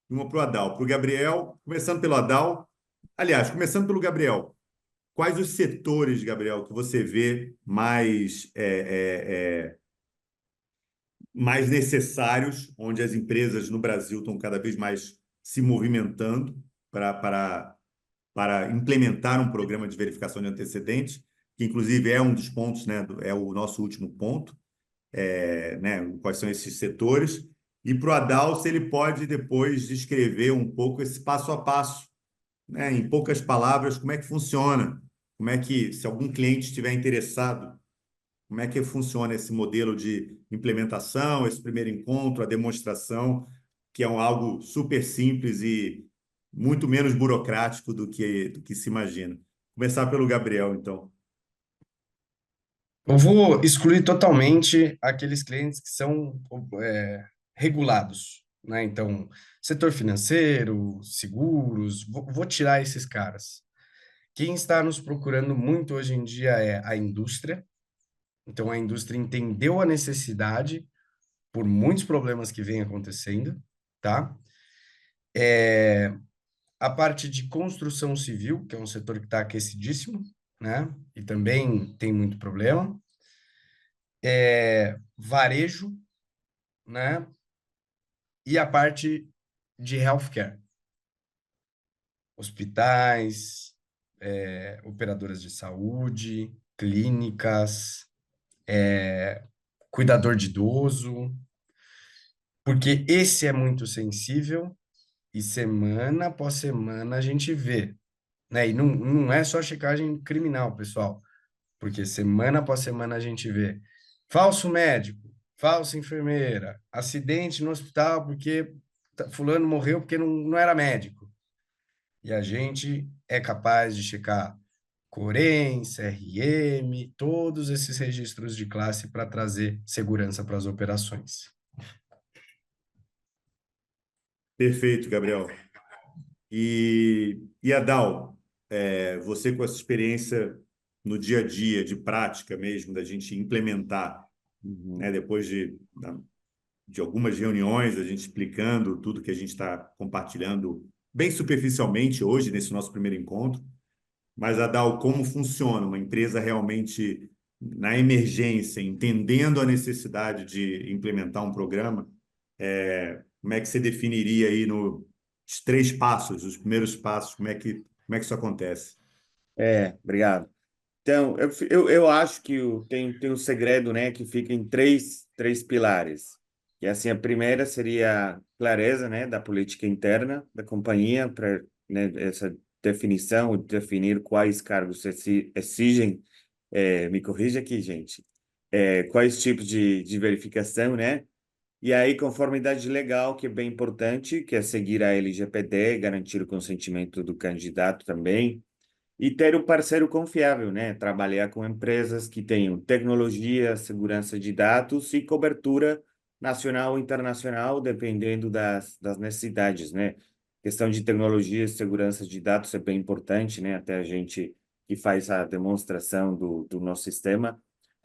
e uma para o Adal. Para o Gabriel, começando pelo Adal. Aliás, começando pelo Gabriel. Quais os setores, Gabriel, que você vê mais mais necessários, onde as empresas no Brasil estão cada vez mais se movimentando para implementar um programa de verificação de antecedentes, que inclusive é um dos pontos, né, é o nosso último ponto, né, quais são esses setores. E para o Adalto, ele pode depois descrever um pouco esse passo a passo, né, em poucas palavras, como é que funciona, como é que, se algum cliente estiver interessado, como é que funciona esse modelo de implementação, esse primeiro encontro, a demonstração, que é algo super simples e muito menos burocrático do que se imagina. Começar pelo Gabriel, então. Eu vou excluir totalmente aqueles clientes que são regulados, né? Então, setor financeiro, seguros, vou tirar esses caras. Quem está nos procurando muito hoje em dia é a indústria. Então, a indústria entendeu a necessidade por muitos problemas que vêm acontecendo, tá? A parte de construção civil, que é um setor que está aquecidíssimo, né? E também tem muito problema. Varejo, né? E a parte de healthcare, hospitais, operadoras de saúde, clínicas, cuidador de idoso, porque esse é muito sensível e semana após semana a gente vê, né? E não é só checagem criminal, pessoal, porque semana após semana a gente vê falso médico, falsa enfermeira, acidente no hospital porque fulano morreu porque não era médico. E a gente é capaz de checar Corém, CRM, todos esses registros de classe para trazer segurança para as operações. Perfeito, Gabriel. E Adal, você com essa experiência no dia a dia, de prática mesmo, da gente implementar, Uhum. né, depois de algumas reuniões, a gente explicando tudo que a gente está compartilhando bem superficialmente hoje, nesse nosso primeiro encontro, mas, Adal, como funciona uma empresa realmente na emergência, entendendo a necessidade de implementar um programa, como é que você definiria aí os três passos, os primeiros passos, como é que isso acontece? Obrigado. Então, eu acho que tem um segredo, né, que fica em três pilares. E assim, a primeira seria a clareza, né, da política interna da companhia, para, né, essa definição, definir quais cargos se exigem, me corrija aqui, gente, quais tipos de verificação, né? E aí, conformidade legal, que é bem importante, que é seguir a LGPD, garantir o consentimento do candidato também, e ter um parceiro confiável, né? Trabalhar com empresas que tenham tecnologia, segurança de dados e cobertura nacional ou internacional, dependendo das necessidades, né? Questão de tecnologia e segurança de dados é bem importante, né? Até a gente que faz a demonstração do nosso sistema,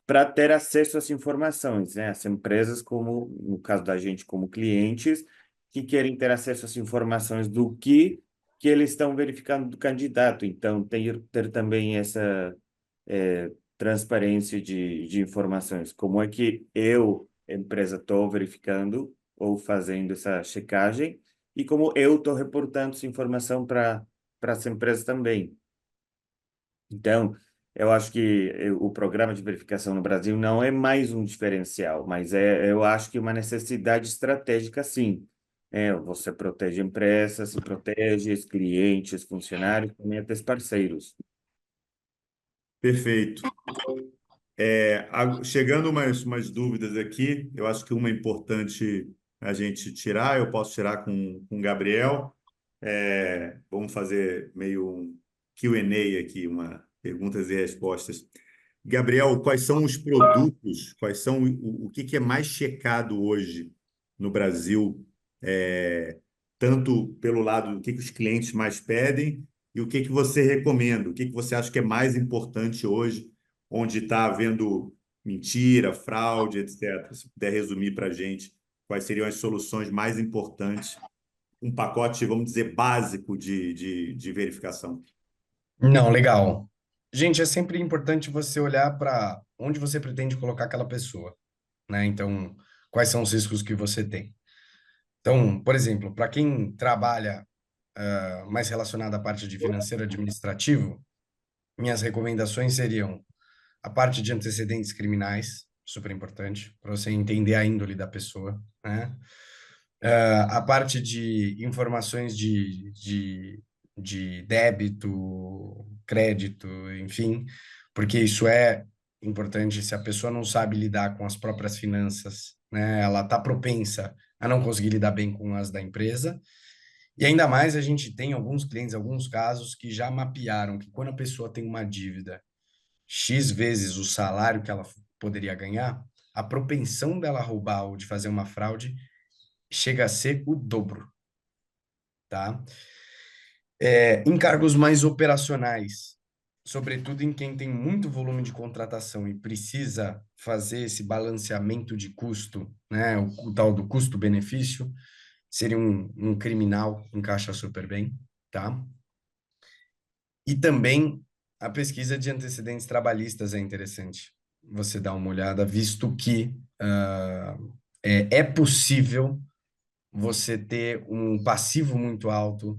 para ter acesso às informações, né? As empresas, como no caso da gente, como clientes, que querem ter acesso às informações do que eles estão verificando do candidato. Então, ter também essa transparência de informações. Como é que eu, empresa, estou verificando ou fazendo essa checagem e como eu estou reportando essa informação para as empresas também. Então, eu acho que o programa de verificação no Brasil não é mais um diferencial, mas eu acho que uma necessidade estratégica, sim. Você protege a empresa, se protege os clientes, funcionários, também até os parceiros. Perfeito. Chegando umas dúvidas aqui, eu acho que uma é importante a gente tirar, eu posso tirar com o Gabriel. Vamos fazer meio um Q&A aqui, perguntas e respostas. Gabriel, quais são os produtos, quais são o que é mais checado hoje no Brasil, tanto pelo lado do que os clientes mais pedem e o que você recomenda, o que você acha que é mais importante hoje, onde está havendo mentira, fraude, etc. Se puder resumir para a gente quais seriam as soluções mais importantes, um pacote, vamos dizer, básico de verificação. Não, legal. Gente, é sempre importante você olhar para onde você pretende colocar aquela pessoa, né? Então, quais são os riscos que você tem. Então, por exemplo, para quem trabalha mais relacionado à parte de financeiro administrativo, minhas recomendações seriam a parte de antecedentes criminais, super importante, para você entender a índole da pessoa, né? A parte de informações de débito, crédito, enfim, porque isso é importante. Se a pessoa não sabe lidar com as próprias finanças, né, ela está propensa a não conseguir lidar bem com as da empresa. E ainda mais a gente tem alguns clientes, alguns casos que já mapearam que quando a pessoa tem uma dívida X vezes o salário que ela poderia ganhar, a propensão dela roubar ou de fazer uma fraude chega a ser o dobro, tá? Em cargos mais operacionais, sobretudo em quem tem muito volume de contratação e precisa fazer esse balanceamento de custo, né? O tal do custo-benefício, seria um criminal, encaixa super bem, tá? E também a pesquisa de antecedentes trabalhistas é interessante você dar uma olhada, visto que é possível você ter um passivo muito alto,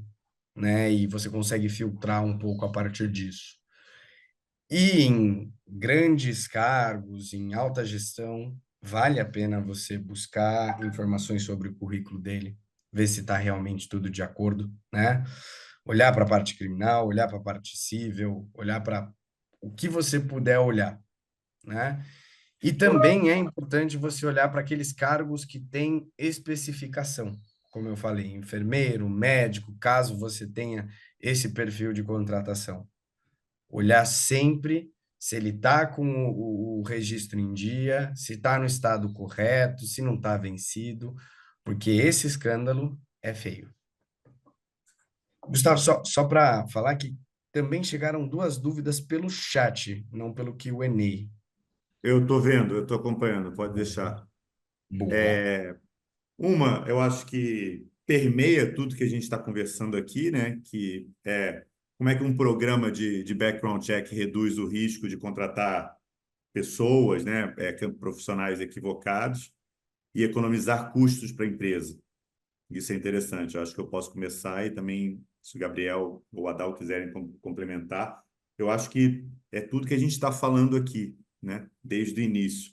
né? E você consegue filtrar um pouco a partir disso. E em grandes cargos, em alta gestão, vale a pena você buscar informações sobre o currículo dele, ver se está realmente tudo de acordo, né? Olhar para a parte criminal, olhar para a parte civil, olhar para o que você puder olhar, né? E também é importante você olhar para aqueles cargos que têm especificação, como eu falei, enfermeiro, médico, caso você tenha esse perfil de contratação. Olhar sempre se ele está com o registro em dia, se está no estado correto, se não está vencido, porque esse escândalo é feio. Gustavo, só para falar que também chegaram duas dúvidas pelo chat, não pelo Q&A. Eu estou vendo, eu estou acompanhando, pode deixar. Boa. Uma, eu acho que permeia tudo que a gente está conversando aqui, né? Que é como é que um programa de background check reduz o risco de contratar pessoas, né? Profissionais equivocados e economizar custos para a empresa. Isso é interessante. Eu acho que eu posso começar e também, se o Gabriel ou o Adal quiserem complementar, eu acho que é tudo que a gente está falando aqui, né? Desde o início.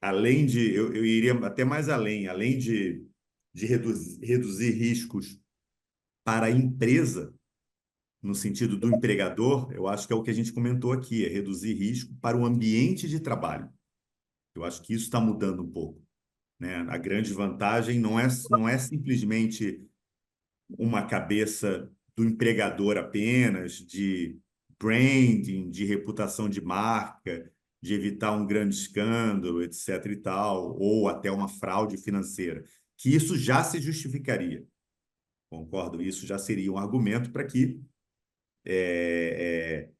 Além de, eu iria até mais além, além de reduzir riscos para a empresa, no sentido do empregador, eu acho que é o que a gente comentou aqui, é reduzir risco para o ambiente de trabalho. Eu acho que isso está mudando um pouco, né? A grande vantagem não é simplesmente uma cabeça do empregador apenas, de branding, de reputação de marca, de evitar um grande escândalo, etc. e tal, ou até uma fraude financeira, que isso já se justificaria. Concordo, isso já seria um argumento é,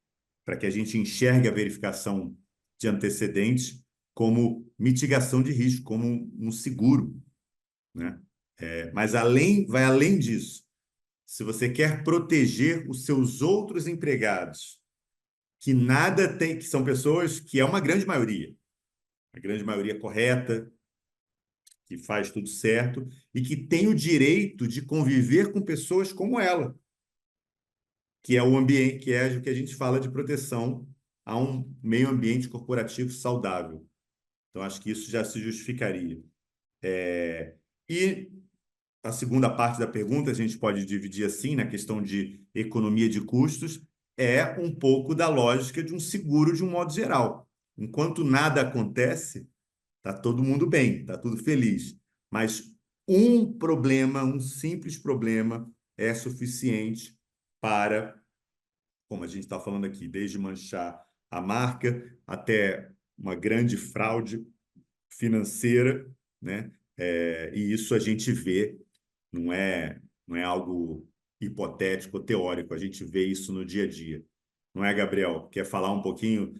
para que a gente enxergue a verificação de antecedentes como mitigação de risco, como um seguro, né? Mas vai além disso. Se você quer proteger os seus outros empregados, que nada tem, que são pessoas que é uma grande maioria, a grande maioria correta, que faz tudo certo e que tem o direito de conviver com pessoas como ela, que é o ambiente, que é o que a gente fala de proteção a um meio ambiente corporativo saudável. Então, acho que isso já se justificaria. E a segunda parte da pergunta, a gente pode dividir assim, na questão de economia de custos, é um pouco da lógica de um seguro de um modo geral. Enquanto nada acontece, está todo mundo bem, está tudo feliz. Mas um problema, um simples problema, é suficiente para, como a gente está falando aqui, desde manchar a marca até uma grande fraude financeira, né? E isso a gente vê, não é algo hipotético ou teórico, a gente vê isso no dia a dia. Não é, Gabriel? Quer falar um pouquinho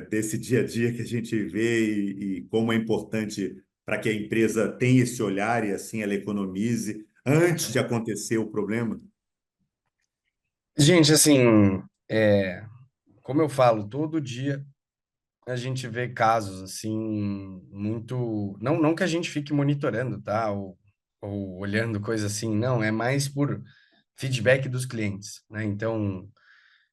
desse dia a dia que a gente vê e como é importante para que a empresa tenha esse olhar e assim ela economize antes de acontecer o problema? Gente, assim, como eu falo todo dia, a gente vê casos assim muito, não que a gente fique monitorando, tá? Ou olhando coisa assim, não, é mais por feedback dos clientes, né? Então,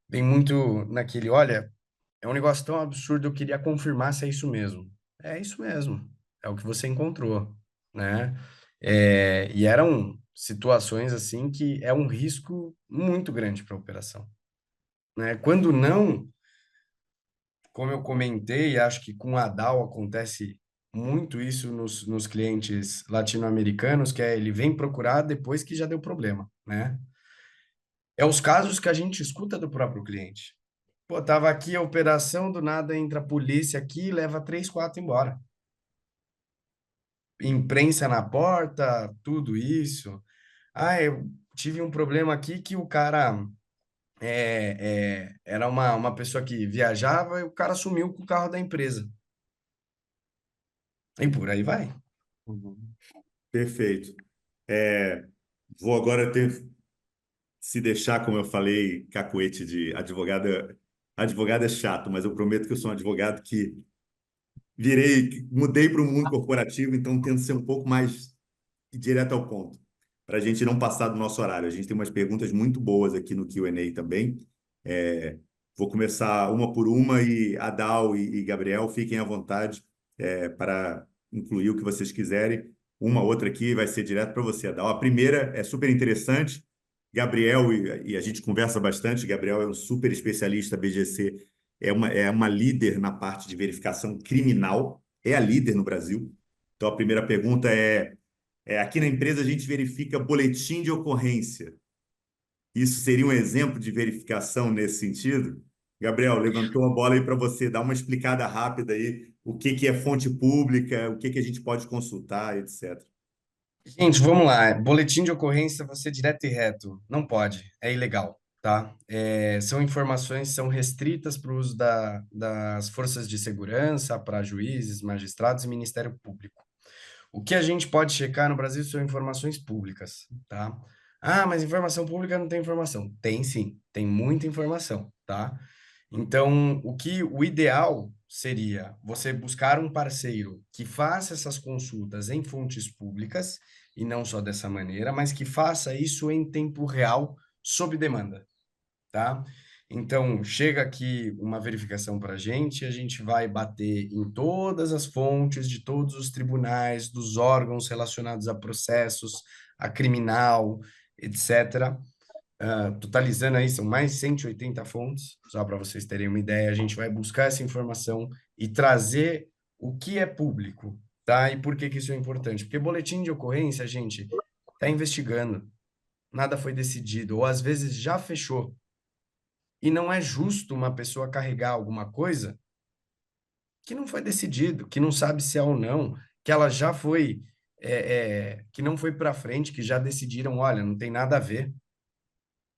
vem muito naquele, olha, é um negócio tão absurdo, eu queria confirmar se é isso mesmo. É isso mesmo, é o que você encontrou, né? E eram situações assim que é um risco muito grande para a operação, né? Quando não, como eu comentei, acho que com a DAO acontece muito isso nos clientes latino-americanos, que é ele vem procurar depois que já deu problema, né? É os casos que a gente escuta do próprio cliente. Pô, tava aqui a operação, do nada entra a polícia aqui e leva três, quatro embora. Imprensa na porta, tudo isso. Ah, eu tive um problema aqui que o cara era uma pessoa que viajava e o cara sumiu com o carro da empresa. E por aí vai. Uhum. Perfeito. É, vou agora se deixar, como eu falei, cacuete de advogado. Advogado é chato, mas eu prometo que eu sou um advogado que mudei para o mundo corporativo, então tento ser um pouco mais direto ao ponto, para a gente não passar do nosso horário. A gente tem umas perguntas muito boas aqui no Q&A também. É, vou começar uma por uma e Adal e Gabriel, fiquem à vontade para incluir o que vocês quiserem. Uma outra aqui vai ser direto para você, Adal. A primeira é super interessante. Gabriel, e a gente conversa bastante, Gabriel é um super especialista, BGC, é uma líder na parte de verificação criminal, é a líder no Brasil. Então, a primeira pergunta aqui na empresa a gente verifica boletim de ocorrência. Isso seria um exemplo de verificação nesse sentido? Gabriel, levantou a bola aí para você dar uma explicada rápida aí, o que que é fonte pública, o que que a gente pode consultar, etc. Gente, vamos lá. Boletim de ocorrência, você direto e reto. Não pode, é ilegal, tá? São informações, são restritas para o uso das forças de segurança, para juízes, magistrados e Ministério Público. O que a gente pode checar no Brasil são informações públicas, tá? Ah, mas informação pública não tem informação. Tem sim, tem muita informação, tá? Então, o ideal seria você buscar um parceiro que faça essas consultas em fontes públicas, e não só dessa maneira, mas que faça isso em tempo real, sob demanda, tá? Então, chega aqui uma verificação para a gente vai bater em todas as fontes de todos os tribunais, dos órgãos relacionados a processos, a criminal, etc. Totalizando aí, são mais de 180 fontes, só para vocês terem uma ideia, a gente vai buscar essa informação e trazer o que é público, tá? E por que que isso é importante? Porque boletim de ocorrência, gente, está investigando, nada foi decidido, ou às vezes já fechou. E não é justo uma pessoa carregar alguma coisa que não foi decidido, que não sabe se é ou não, que ela já foi, que não foi para frente, que já decidiram, olha, não tem nada a ver.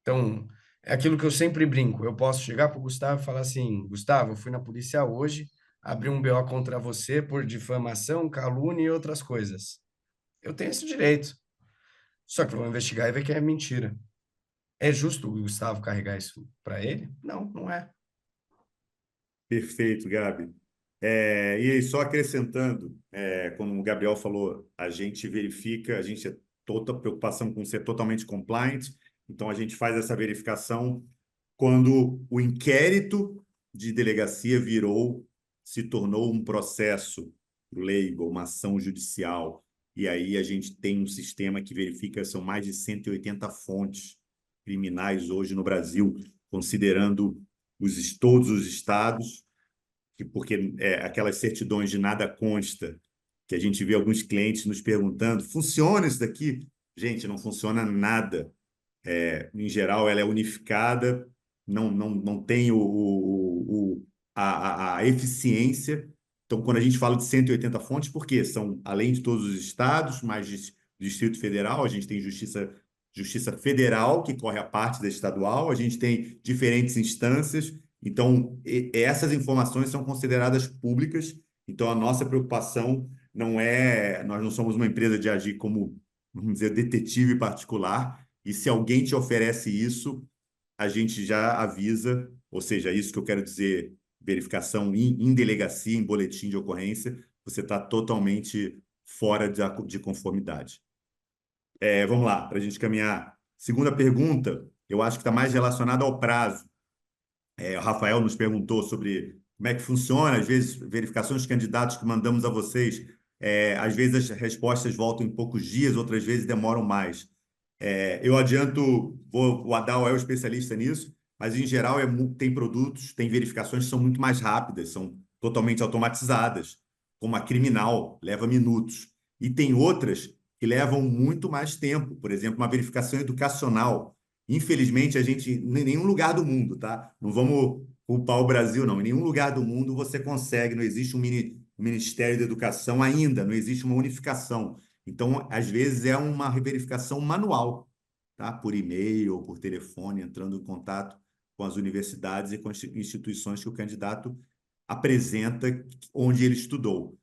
Então, é aquilo que eu sempre brinco. Eu posso chegar para o Gustavo e falar assim: Gustavo, eu fui na polícia hoje, abri um BO contra você por difamação, calúnia e outras coisas. Eu tenho esse direito. Só que eu vou investigar e ver que é mentira. É justo o Gustavo carregar isso para ele? Não, não é. Perfeito, Gabi. E aí, só acrescentando, como o Gabriel falou, a gente verifica, a gente é toda preocupação com ser totalmente compliant, então a gente faz essa verificação quando o inquérito de delegacia se tornou um processo leigo, uma ação judicial, e aí a gente tem um sistema que verifica, são mais de 180 fontes criminais hoje no Brasil, considerando todos os estados, porque aquelas certidões de nada consta, que a gente vê alguns clientes nos perguntando, funciona isso daqui? Gente, não funciona nada. Em geral, ela é unificada, não tem a eficiência. Então, quando a gente fala de 180 fontes, por quê? São, além de todos os estados, mais Distrito Federal, a gente tem Justiça Federal, que corre a parte da estadual, a gente tem diferentes instâncias. Então, essas informações são consideradas públicas. Então, a nossa preocupação não é, nós não somos uma empresa de agir como, vamos dizer, detetive particular, e se alguém te oferece isso, a gente já avisa, ou seja, isso que eu quero dizer, verificação em delegacia, em boletim de ocorrência, você está totalmente fora de conformidade. Vamos lá, para a gente caminhar. Segunda pergunta, eu acho que está mais relacionada ao prazo. O Rafael nos perguntou sobre como é que funciona, às vezes, verificações de candidatos que mandamos a vocês. Às vezes as respostas voltam em poucos dias, outras vezes demoram mais. Eu adianto, o Adal é o especialista nisso, mas em geral tem produtos, tem verificações que são muito mais rápidas, são totalmente automatizadas, como a criminal, leva minutos. E tem outras que levam muito mais tempo, por exemplo, uma verificação educacional. Infelizmente, a gente, em nenhum lugar do mundo, tá? Não vamos culpar o Brasil, não. Em nenhum lugar do mundo você consegue, não existe um Ministério da Educação ainda, não existe uma unificação. Então, às vezes, é uma verificação manual, tá? Por e-mail ou por telefone, entrando em contato com as universidades e com as instituições que o candidato apresenta onde ele estudou.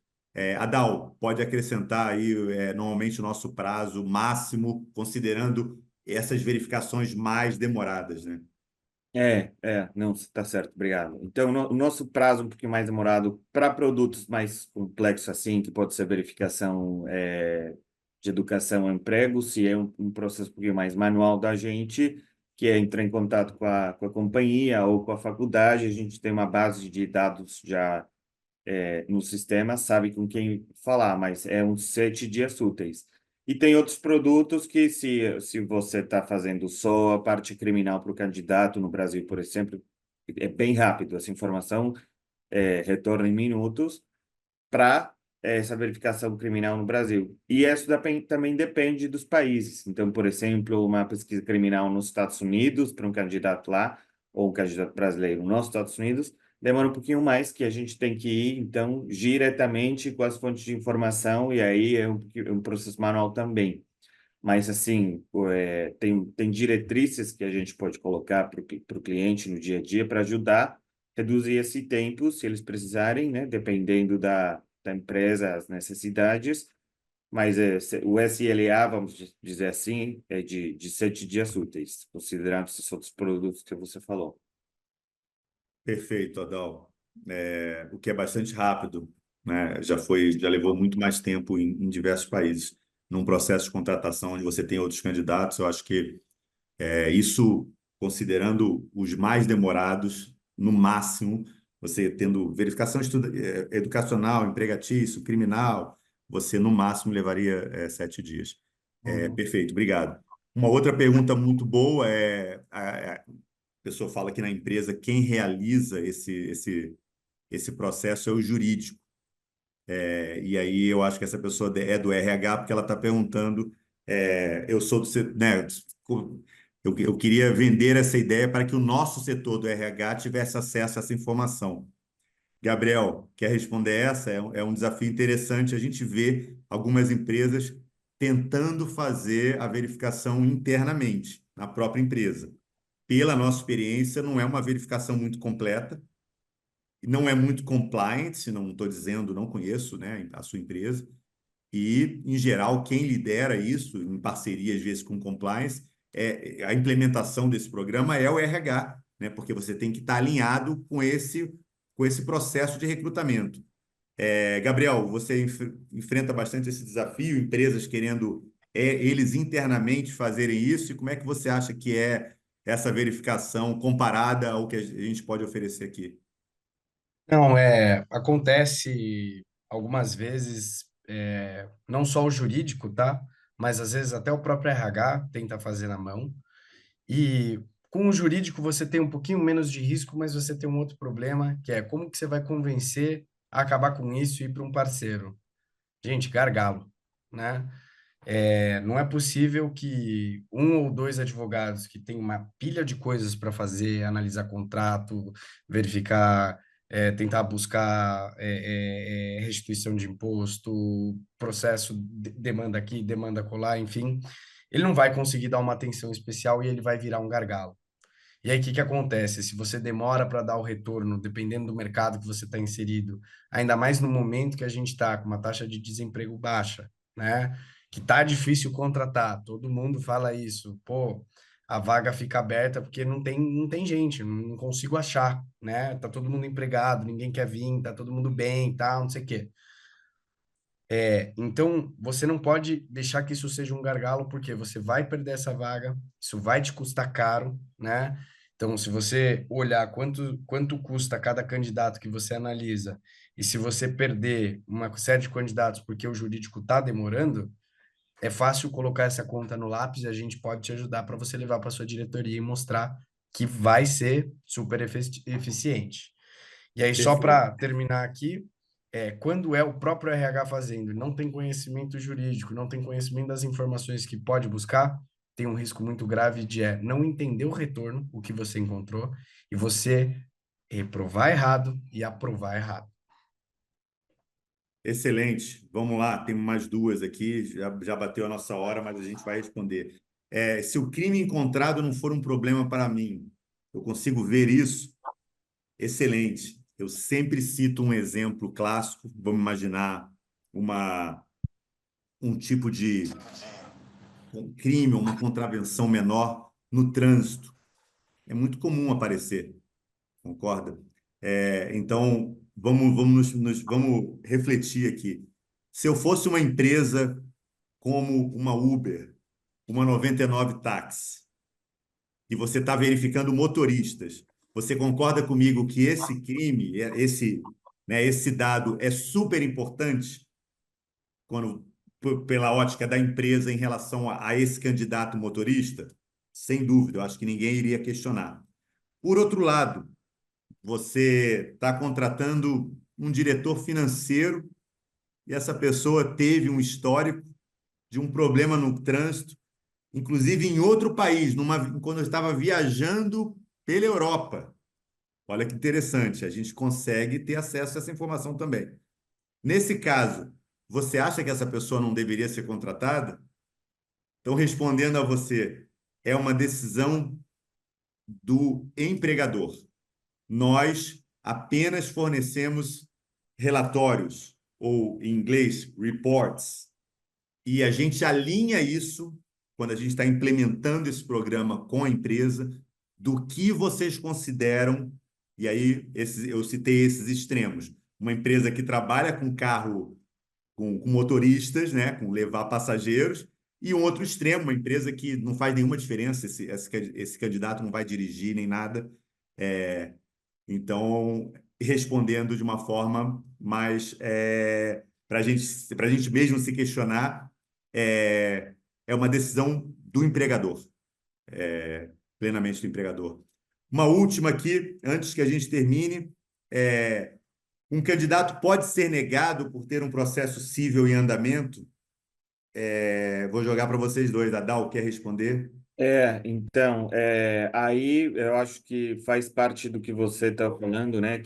Adal, pode acrescentar aí, normalmente, o nosso prazo máximo, considerando essas verificações mais demoradas, né? Não, você está certo, obrigado. Então, o nosso prazo um pouquinho mais demorado para produtos mais complexos, assim, que pode ser verificação de educação e emprego, se é um processo um pouquinho mais manual da gente, que é entrar em contato com a companhia ou com a faculdade, a gente tem uma base de dados já no sistema, sabe com quem falar, mas é uns 7 dias úteis. E tem outros produtos que, se você está fazendo só a parte criminal para o candidato no Brasil, por exemplo, é bem rápido, essa informação retorna em minutos para essa verificação criminal no Brasil. E isso também depende dos países. Então, por exemplo, uma pesquisa criminal nos Estados Unidos, para um candidato lá, ou um candidato brasileiro nos Estados Unidos, demora um pouquinho mais, que a gente tem que ir, então, diretamente com as fontes de informação, e aí é um processo manual também. Mas, assim, tem diretrizes que a gente pode colocar para o cliente no dia a dia para ajudar a reduzir esse tempo, se eles precisarem, né? Dependendo da empresa, as necessidades. Mas o SLA, vamos dizer assim, é de 7 dias úteis, considerando esses outros produtos que você falou. Perfeito, Adal. O que é bastante rápido, né? Já levou muito mais tempo em diversos países. Num processo de contratação onde você tem outros candidatos, eu acho que isso, considerando os mais demorados, no máximo, você tendo verificação educacional, empregatício, criminal, você no máximo levaria 7 dias. Uhum. Perfeito, obrigado. Uma outra pergunta muito boa a pessoa fala que na empresa quem realiza esse processo é o jurídico. E aí eu acho que essa pessoa é do RH porque ela está perguntando, eu sou né, eu queria vender essa ideia para que o nosso setor do RH tivesse acesso a essa informação. Gabriel, quer responder essa? É um desafio interessante. A gente vê algumas empresas tentando fazer a verificação internamente, na própria empresa. Pela nossa experiência, não é uma verificação muito completa, não é muito compliant, não estou dizendo, não conheço, né, a sua empresa, e, em geral, quem lidera isso, em parceria, às vezes, com compliance, a implementação desse programa é o RH, né, porque você tem que estar alinhado com esse processo de recrutamento. Gabriel, você enfrenta bastante esse desafio, empresas querendo eles internamente fazerem isso, e como é que você acha que é essa verificação comparada ao que a gente pode oferecer aqui? Não, acontece algumas vezes, não só o jurídico, tá? Mas às vezes até o próprio RH tenta fazer na mão. E com o jurídico você tem um pouquinho menos de risco, mas você tem um outro problema, que é como que você vai convencer a acabar com isso e ir para um parceiro? Gente, gargalo, né? Não é possível que um ou dois advogados que têm uma pilha de coisas para fazer, analisar contrato, verificar, tentar buscar restituição de imposto, processo, demanda aqui, demanda colar, enfim, ele não vai conseguir dar uma atenção especial e ele vai virar um gargalo. E aí, o que que acontece? Se você demora para dar o retorno, dependendo do mercado que você está inserido, ainda mais no momento que a gente está com uma taxa de desemprego baixa, né? Que tá difícil contratar, todo mundo fala isso. Pô, a vaga fica aberta porque não tem gente, não consigo achar, né? Tá todo mundo empregado, ninguém quer vir, tá todo mundo bem, tal, não sei o quê. Então, você não pode deixar que isso seja um gargalo, porque você vai perder essa vaga, isso vai te custar caro, né? Então, se você olhar quanto custa cada candidato que você analisa, e se você perder uma série de candidatos porque o jurídico está demorando, é fácil colocar essa conta no lápis e a gente pode te ajudar para você levar para sua diretoria e mostrar que vai ser super eficiente. E aí, só Perfeito. para terminar aqui, quando é o próprio RH fazendo, não tem conhecimento jurídico, não tem conhecimento das informações que pode buscar, tem um risco muito grave de não entender o retorno, o que você encontrou, e você reprovar errado e aprovar errado. Excelente. Vamos lá, tem mais duas aqui. Já bateu a nossa hora, mas a gente vai responder. Se o crime encontrado não for um problema para mim, eu consigo ver isso? Excelente. Eu sempre cito um exemplo clássico. Vamos imaginar uma, um tipo de crime ou uma contravenção menor no trânsito. É muito comum aparecer, concorda? Então, vamos refletir aqui. Se eu fosse uma empresa como uma Uber, uma 99 táxi, e você está verificando motoristas, você concorda comigo que esse crime, esse dado é super importante quando, pela ótica da empresa em relação a esse candidato motorista? Sem dúvida, eu acho que ninguém iria questionar. Por outro lado, você está contratando um diretor financeiro e essa pessoa teve um histórico de um problema no trânsito, inclusive em outro país, quando eu estava viajando pela Europa. Olha que interessante, a gente consegue ter acesso a essa informação também. Nesse caso, você acha que essa pessoa não deveria ser contratada? Então, respondendo a você, é uma decisão do empregador. Nós apenas fornecemos relatórios, ou em inglês, reports, e a gente alinha isso quando a gente está implementando esse programa com a empresa, do que vocês consideram, e aí eu citei esses extremos. Uma empresa que trabalha com carro, com motoristas, né, com levar passageiros, e um outro extremo, uma empresa que não faz nenhuma diferença, esse candidato não vai dirigir nem nada. É, então, respondendo de uma forma mais para a gente mesmo se questionar, é, é uma decisão do empregador, plenamente do empregador. Uma última aqui, antes que a gente termine, um candidato pode ser negado por ter um processo cível em andamento? Vou jogar para vocês dois. Adal, quer responder? Então, aí eu acho que faz parte do que você está falando, né?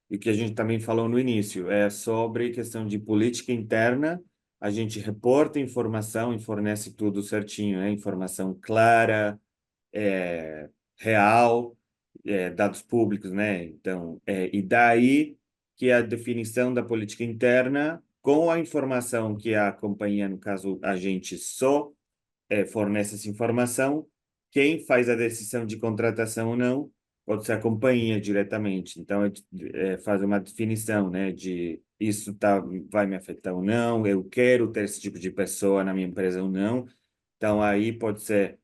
E que a gente também falou no início, é sobre questão de política interna. A gente reporta informação e fornece tudo certinho, né? Informação clara, real, dados públicos, né? Então, e daí que a definição da política interna, com a informação que a companhia, no caso, a gente só fornece essa informação, quem faz a decisão de contratação ou não pode ser a companhia diretamente. Então, faz uma definição, né, de isso vai me afetar ou não, eu quero ter esse tipo de pessoa na minha empresa ou não. Então, aí pode ser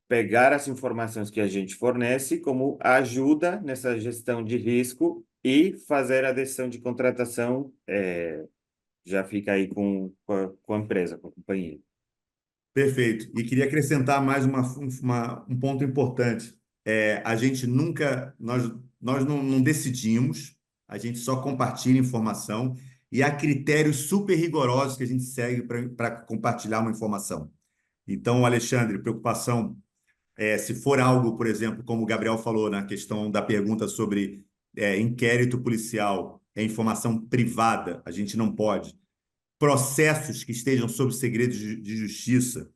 pegar as informações que a gente fornece como ajuda nessa gestão de risco e fazer a decisão de contratação, já fica aí com a empresa, com a companhia. Perfeito. E queria acrescentar mais um ponto importante. A gente nunca, nós não decidimos, a gente só compartilha informação e há critérios super rigorosos que a gente segue para compartilhar uma informação. Então, Alexandre, preocupação, se for algo, por exemplo, como o Gabriel falou na questão da pergunta sobre inquérito policial, é informação privada, a gente não pode. Processos que estejam sob segredo de justiça,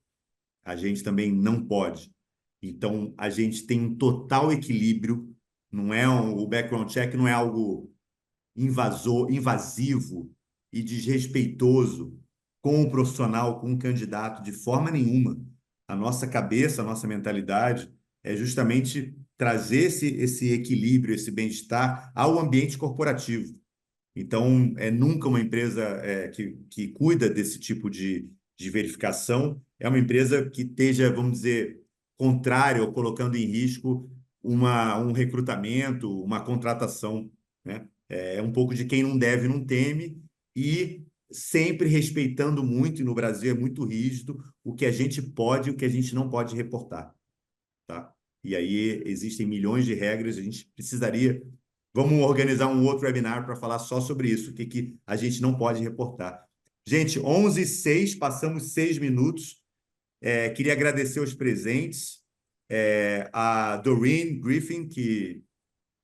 a gente também não pode. Então, a gente tem um total equilíbrio, o background check não é algo invasivo e desrespeitoso com o profissional, com o candidato, de forma nenhuma. a nossa cabeça, a nossa mentalidade é justamente trazer esse equilíbrio, esse bem-estar ao ambiente corporativo. Então, é nunca uma empresa que cuida desse tipo de verificação, é uma empresa que esteja, vamos dizer, contrária ou colocando em risco um recrutamento, uma contratação, né? É um pouco de quem não deve, não teme, e sempre respeitando muito, e no Brasil é muito rígido, o que a gente pode e o que a gente não pode reportar, tá? E aí existem milhões de regras, a gente precisaria. Vamos organizar um outro webinar para falar só sobre isso, o que a gente não pode reportar. Gente, 11h06, passamos 6 minutos. Queria agradecer os presentes, a Doreen Griffin, que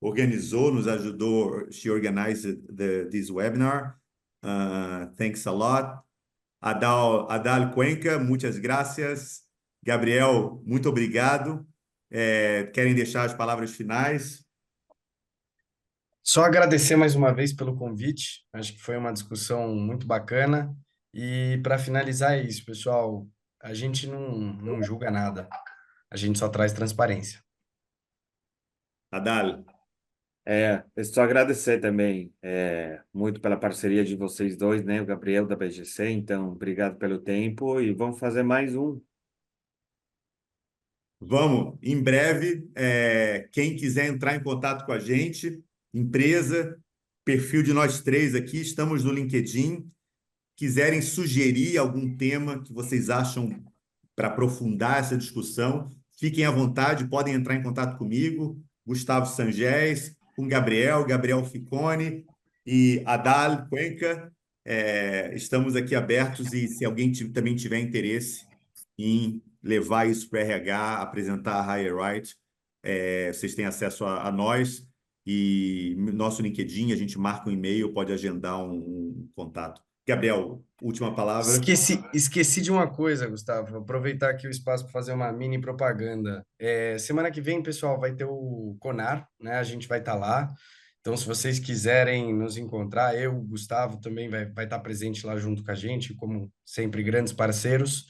organizou, nos ajudou, she organized this webinar. Thanks a lot. Adal Cuenca, muitas gracias. Gabriel, muito obrigado. Querem deixar as palavras finais? Só agradecer mais uma vez pelo convite. Acho que foi uma discussão muito bacana. E para finalizar é isso, pessoal. A gente não julga nada. A gente só traz transparência. Adal, Eu só agradecer também muito pela parceria de vocês dois, né? O Gabriel da BGC, então, obrigado pelo tempo e vamos fazer mais um. vamos, em breve, quem quiser entrar em contato com a gente, empresa, perfil de nós três aqui, estamos no LinkedIn. Quiserem sugerir algum tema que vocês acham para aprofundar essa discussão, fiquem à vontade, podem entrar em contato comigo, Gustavo Sangés, com Gabriel Ficone e Adal Cuenca. Estamos aqui abertos e se alguém também tiver interesse em levar isso para RH, apresentar a Hire Right, vocês têm acesso a nós e nosso LinkedIn, a gente marca um e-mail, pode agendar um contato. Gabriel, última palavra. Esqueci de uma coisa, Gustavo. Vou aproveitar aqui o espaço para fazer uma mini propaganda. Semana que vem, pessoal, vai ter o Conar, né? A gente vai estar lá. Então, se vocês quiserem nos encontrar, eu, o Gustavo, também vai estar presente lá junto com a gente, como sempre, grandes parceiros.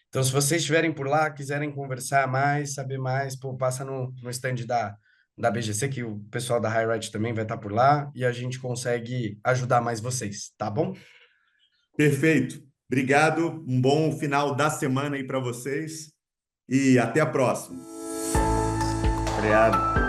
Então, se vocês estiverem por lá, quiserem conversar mais, saber mais, pô, passa no stand da BGC, que o pessoal da Highlight também vai estar por lá, e a gente consegue ajudar mais vocês, tá bom? Perfeito. Obrigado. Um bom final da semana aí para vocês e até a próxima. Obrigado.